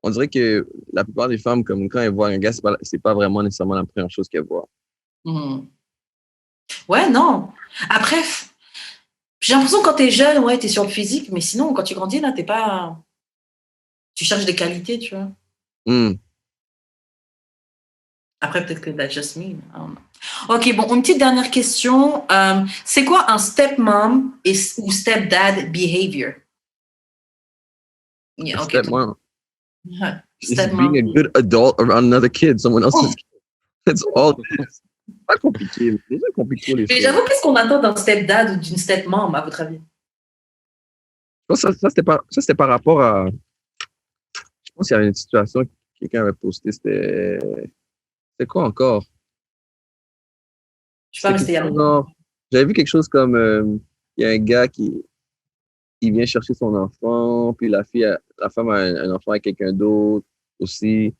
On dirait que la plupart des femmes, comme quand elles voient un gars, c'est pas vraiment nécessairement la première chose qu'elles voient. Ouais, non. Après, j'ai l'impression que quand t'es jeune, ouais, t'es sur le physique, mais sinon, quand tu grandis, là, t'es pas. Tu cherches des qualités, tu vois. Après, peut-être que that's just me. OK, bon, une petite dernière question. C'est quoi un stepmom ou stepdad behavior? Yeah, okay, stepmom. Just being a good adult around another kid, someone else's kid. That's all. C'est pas compliqué. C'est pas compliqué les choses. Mais j'avoue, qu'est-ce qu'on attend d'un stepdad ou d'une stepmom, à votre avis? Ça c'était par rapport à. Je pense qu'il y avait une situation que quelqu'un avait posté. C'était quoi encore? Je sais pas, mais c'était il y a longtemps. J'avais vu quelque chose comme il y a un gars qui vient chercher son enfant, puis la femme a un enfant avec quelqu'un d'autre aussi,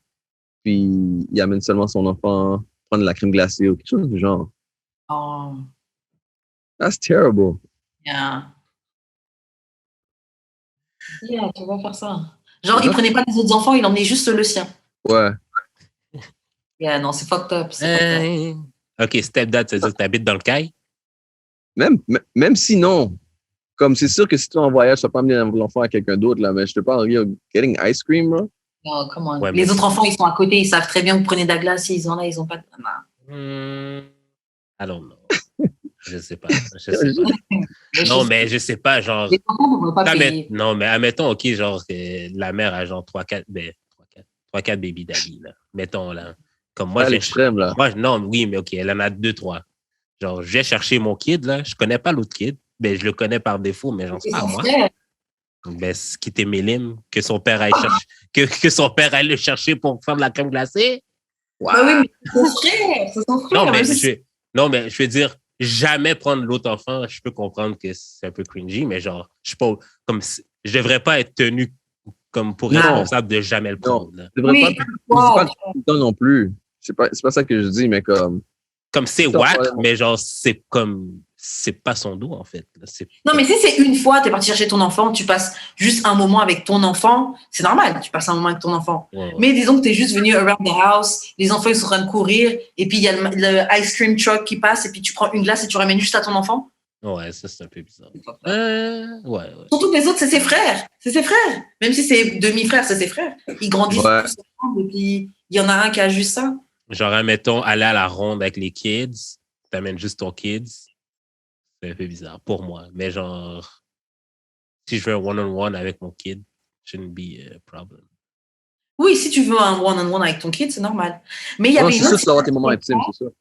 puis il amène seulement son enfant prendre de la crème glacée ou quelque chose du genre. Oh. That's terrible. Yeah. Yeah, tu vas faire ça. Genre, il prenait pas les autres enfants, il emmenait juste le sien. Ouais. Yeah, non, c'est fucked up. OK, stepdad, ça veut dire que tu habites dans le caille? Même si non. Comme c'est sûr que si tu es en voyage, tu vas pas amener l'enfant à quelqu'un d'autre, là, mais je te parle de getting ice cream, bro. Oh, come on. Ouais, les autres enfants, ils sont à côté, ils savent très bien que vous prenez de la glace, ils ont là, ils ont pas de. I don't know. Je sais pas. Non, mais je sais pas, genre. Les enfants ne vont pas payer. Non, mais admettons, OK, genre, la mère a genre 3-4 baby daddy, là. Mettons, là. Comme moi, l'extrême, là. Non, oui, mais OK, elle en a 2-3. Genre, je vais chercher mon kid, là. Je connais pas l'autre kid. Ben, je le connais par défaut, mais j'en sais pas, moi. Ben, ce qui était Mélim, que son père aille chercher, que son père aille le chercher pour faire de la crème glacée. Wow. Ben oui, mais c'est son frère. Non, mais je veux dire, jamais prendre l'autre enfant, je peux comprendre que c'est un peu cringy, mais genre, je suis pas, comme, je devrais pas être tenu comme pour Non. responsable de jamais le Non, prendre. Là. tu devrais Oui, pas wow. pas tout le temps non plus. C'est pas ça que je dis, mais comme. Comme c'est Ça, whack, probablement. mais genre, c'est pas son dos, en fait. Là. Non, mais si c'est une fois, tu es parti chercher ton enfant, tu passes juste un moment avec ton enfant, c'est normal, tu passes un moment avec ton enfant. Ouais, ouais. Mais disons que tu es juste venu around the house, les enfants ils sont en train de courir, et puis il y a le ice cream truck qui passe, et puis tu prends une glace et tu ramènes juste à ton enfant. Ouais, ça, c'est un peu bizarre. Ouais. Surtout que les autres, c'est ses frères. C'est ses frères. Même si c'est demi-frères, c'est ses frères. Ils grandissent Ouais. tous ensemble, et puis il y en a un qui a juste ça. Genre, admettons, aller à la ronde avec les kids, t'amènes juste ton kids, c'est un peu bizarre pour moi. Mais genre, si je veux un one-on-one avec mon kid, shouldn't be a problem. Oui, si tu veux un one-on-one avec ton kid, c'est normal. Mais il y Non, avait c'est une ça, autre tu dois avoir tes moments situation- intimes, c'est ça.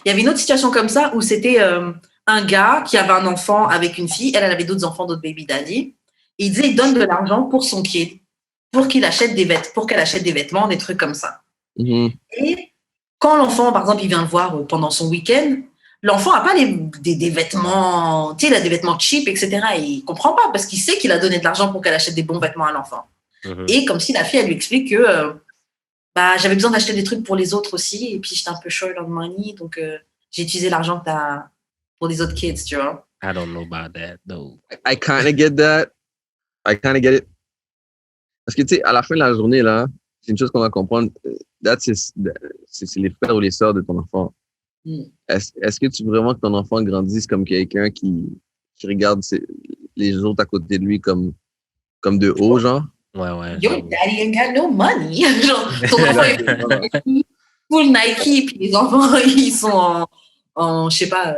il y avait une autre situation comme ça où c'était un gars qui avait un enfant avec une fille. Elle avait d'autres enfants, d'autres baby daddy. Et il disait, il donne de l'argent pour son kid, pour qu'elle achète des vêtements, des trucs comme ça. Mhm. Et quand l'enfant, par exemple, il vient le voir pendant son week-end, l'enfant n'a pas des vêtements, tu sais, il a des vêtements cheap, etc. Et il ne comprend pas parce qu'il sait qu'il a donné de l'argent pour qu'elle achète des bons vêtements à l'enfant. Mhm. Et comme si la fille, elle lui explique que bah, j'avais besoin d'acheter des trucs pour les autres aussi, et puis j'étais un peu short on money, donc j'ai utilisé l'argent que tu as pour les autres kids, tu vois. I don't know about that, though. I kind of get that. I kind of get it. Parce que, tu sais, à la fin de la journée, là, c'est une chose qu'on va comprendre. C'est les frères ou les sœurs de ton enfant. Mm. Est-ce que tu veux vraiment que ton enfant grandisse comme quelqu'un qui regarde les autres à côté de lui comme de haut, genre? Ouais. Your daddy ain't got no money. Genre, ton enfant est full Nike, puis les enfants, ils sont en je sais pas,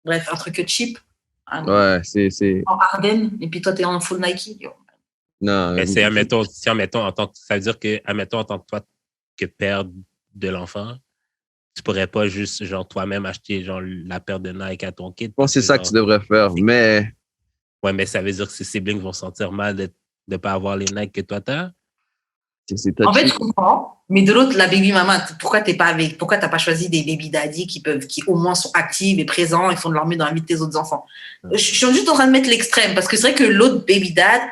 bref, un truc cheap. Ouais, c'est. En Ardennes, et puis toi, t'es en full Nike. Yo. Non. Mais c'est, admettons, ça veut dire que, admettons, en tant que toi, que père de l'enfant, tu pourrais pas juste, genre, toi-même acheter, genre, la paire de Nike à ton kid. Je pense que c'est ça que tu devrais faire, mais. Ouais, mais ça veut dire que ses siblings vont sentir mal de ne pas avoir les Nike que toi t'as. C'est En fait, touchy. je comprends, mais de l'autre, la baby maman, pourquoi t'as pas choisi des baby daddy qui au moins sont actifs et présents et font de leur mieux dans la vie de tes autres enfants? Je suis juste en train de mettre l'extrême parce que c'est vrai que l'autre baby dad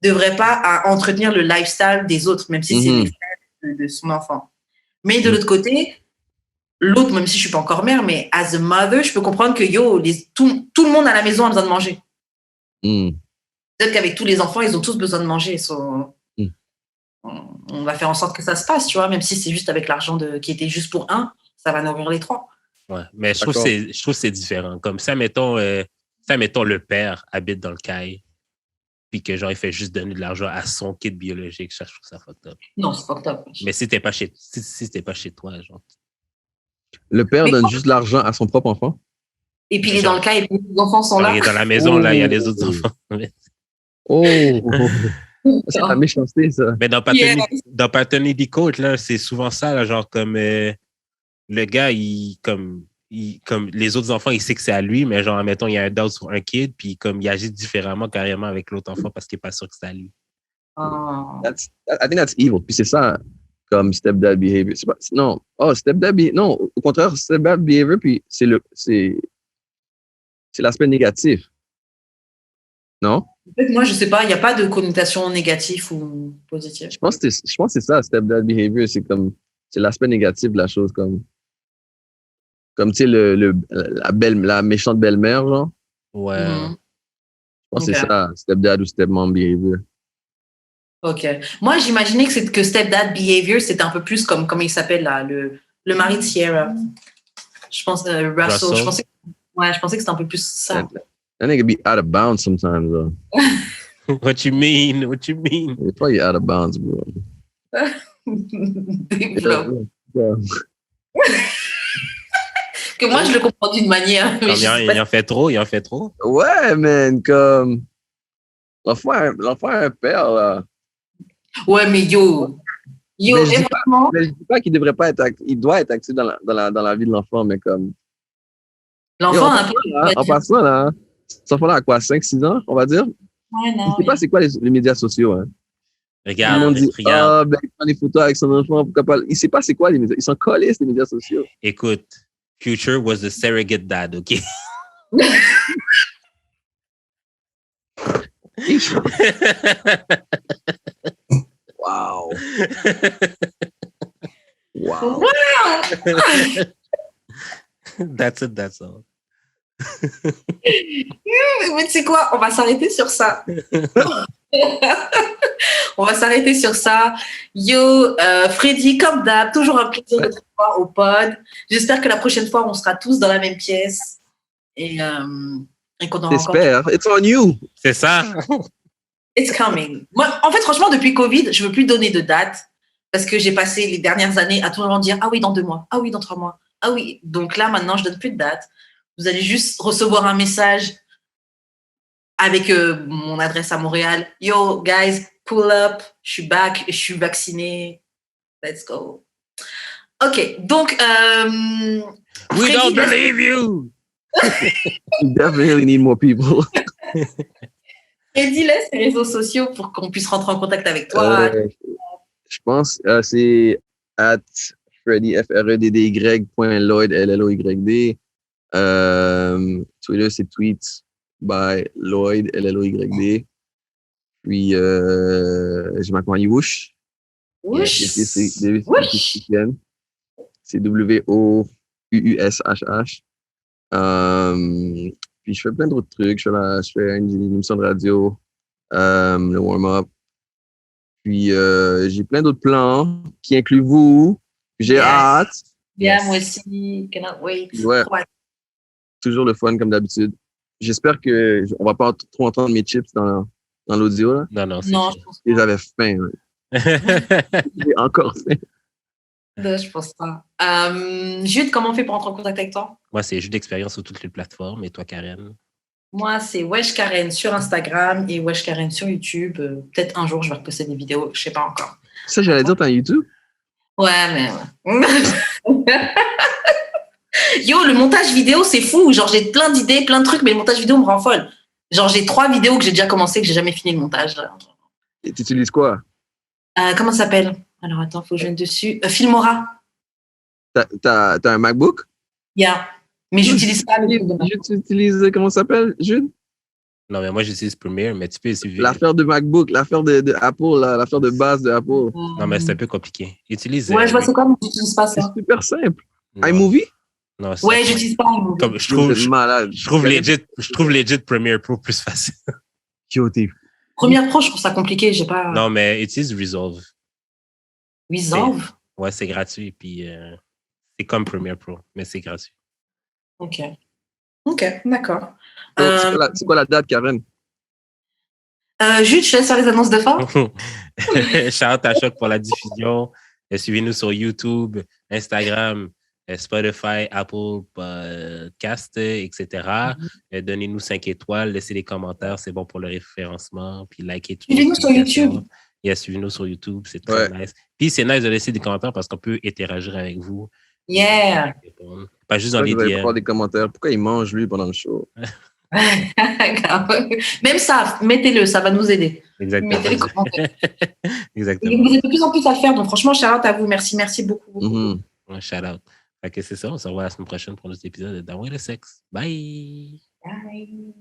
devrait pas entretenir le lifestyle des autres, même si c'est les frères de son enfant. Mais de l'autre côté, l'autre, même si je suis pas encore mère, mais as a mother, je peux comprendre que tout le monde à la maison a besoin de manger. Peut-être qu'avec tous les enfants, ils ont tous besoin de manger. On va faire en sorte que ça se passe, tu vois, même si c'est juste avec l'argent qui était juste pour un, ça va nourrir les trois. Ouais, mais je trouve que c'est différent. Comme ça, mettons, le père habite dans le caille, puis que genre il fait juste donner de l'argent à son kid biologique, ça, je trouve ça fucked up. Non, c'est fucked up. Mais si t'es pas chez toi, genre. Le père donne juste l'argent à son propre enfant? Et puis il est dans le caille et puis les enfants sont là. Il est dans la maison, là, il y a les autres enfants. C'est la méchanceté, ça. Mais dans Paternity Coach, là, c'est souvent ça, là, genre comme le gars, comme les autres enfants, il sait que c'est à lui, mais genre, admettons, il y a un doubt sur un kid, puis comme il agit différemment carrément avec l'autre enfant parce qu'il n'est pas sûr que c'est à lui. I think that's evil. Puis c'est ça, comme stepdad behavior. Non, au contraire, stepdad behavior, puis c'est l'aspect négatif. Non? Moi, je sais pas, il n'y a pas de connotation négative ou positive. Je pense que c'est ça, stepdad behavior, c'est l'aspect négatif de la chose, comme tu sais, la méchante belle-mère, genre. Ouais. Mm-hmm. Je pense que c'est ça, stepdad ou stepmom behavior. Ok. Moi, j'imaginais que stepdad behavior, c'était un peu plus comme, comment il s'appelle là, le mari de Sierra. Je pense, Russell. Je pensais que c'était un peu plus ça. That nigga be out of bounds sometimes, though. What you mean? It's probably out of bounds, bro. Que moi, je le comprends d'une manière. Mais il en fait trop. Ouais, man, comme... L'enfant a un père, là. Ouais, mais yo, mais je dis pas qu'il devrait pas être actif. Il doit être actif dans la vie de l'enfant, mais comme... L'enfant a un peu... En passant, là, cet enfant-là a quoi, 5-6 ans, on va dire? Ouais, non. Il sait pas c'est quoi les médias sociaux, hein. Regarde, Tout le monde dit, ben, il prend des photos avec son enfant, pourquoi pas? Il sait pas c'est quoi les médias. Ils sont collés, les médias sociaux. Écoute, Future was the surrogate dad, OK? Wow. Wow. Wow! That's it, that's all. Mais tu sais quoi? On va s'arrêter sur ça. On va s'arrêter sur ça. Yo, Freddy, comme d'hab, toujours un plaisir de te voir au pod. J'espère que la prochaine fois, on sera tous dans la même pièce et qu'on aura encore... J'espère. It's on you. C'est ça. It's coming. Moi, en fait, franchement, depuis Covid, je ne veux plus donner de date parce que j'ai passé les dernières années à tout le monde dire « Ah oui, dans 2 mois. Ah oui, dans 3 mois. Ah oui. » Donc là, maintenant, je ne donne plus de date. Vous allez juste recevoir un message avec mon adresse à Montréal. « Yo, guys, pull up. Je suis back. Je suis vaccinée. Let's go. » OK. Donc, We don't believe you. You definitely need more people. Freddy, laisse les réseaux sociaux pour qu'on puisse rentrer en contact avec toi. Je pense c'est @Freddy FREDDY.Lloyd LLOYD. Twitter, c'est tweets by Lloyd LLOYD. Puis je m'appelle Woosh. Woosh. C'est WOUUSHH. Puis je fais plein d'autres trucs. Je fais une émission de radio, le warm-up. Puis j'ai plein d'autres plans qui incluent vous. J'ai hâte. Yeah, moi aussi. Cannot wait. Ouais. Toujours le fun comme d'habitude. J'espère que on va pas trop entendre mes chips dans l'audio. Là. Non, je pense pas. J'avais faim. Ouais. J'ai encore faim. Non, je pense pas. Jude, comment on fait pour entrer en contact avec toi? Moi, c'est Jude d'expérience sur toutes les plateformes. Et toi, Karen? Moi, c'est Wesh Karen sur Instagram et Wesh Karen sur YouTube. Peut-être un jour, je vais reposter des vidéos. Je sais pas encore. Ça, j'allais dire, t'as YouTube? Ouais, mais ouais. Yo, le montage vidéo, c'est fou. Genre, j'ai plein d'idées, plein de trucs, mais le montage vidéo me rend folle. Genre, j'ai 3 vidéos que j'ai déjà commencé, que j'ai jamais fini le montage. Et tu utilises quoi? Comment ça s'appelle? Alors, attends, faut que je vienne dessus. Filmora. T'as un MacBook? Yeah. Mais j'utilise pas le truc de MacBook. Tu utilises, comment ça s'appelle, Jude? Non, mais moi, j'utilise Premiere, mais tu peux suivre. L'affaire de MacBook, l'affaire de Apple, l'affaire de base de Apple. Non, mais c'est un peu compliqué. Utilise. Ouais, je vois c'est quoi, mais j'utilise pas ça. C'est super simple. Non. iMovie? Non, ouais, j'utilise pas iMovie. Comme, je trouve legit Premiere Pro plus facile. Premiere Pro, je trouve ça compliqué. J'ai pas. Non, mais utilise Resolve. Resolve? Ouais, c'est gratuit. Puis c'est comme Premiere Pro, mais c'est gratuit. OK, d'accord. C'est quoi la date, Karen? Jude, je te laisse faire les annonces de fin. Shout à Choc pour la diffusion. Suivez-nous sur YouTube, Instagram, Spotify, Apple Podcast, etc. Donnez-nous 5 étoiles, laissez des commentaires, c'est bon pour le référencement. Puis likez tout. Suivez-nous sur YouTube. Suivez-nous sur YouTube, c'est très nice. Puis c'est nice de laisser des commentaires parce qu'on peut interagir avec vous. Yeah! Pas juste dans les DM. Pas des commentaires. Pourquoi il mange, lui, pendant le show? Même ça, mettez-le, ça va nous aider. Exactement. Mettez les commentaires. Exactement. Et vous êtes de plus en plus à le faire, donc franchement, shout-out à vous. Merci beaucoup. Shout-out. Ok, c'est ça. On se revoit la semaine prochaine pour notre épisode d'Amour et le sexe. Bye! Bye!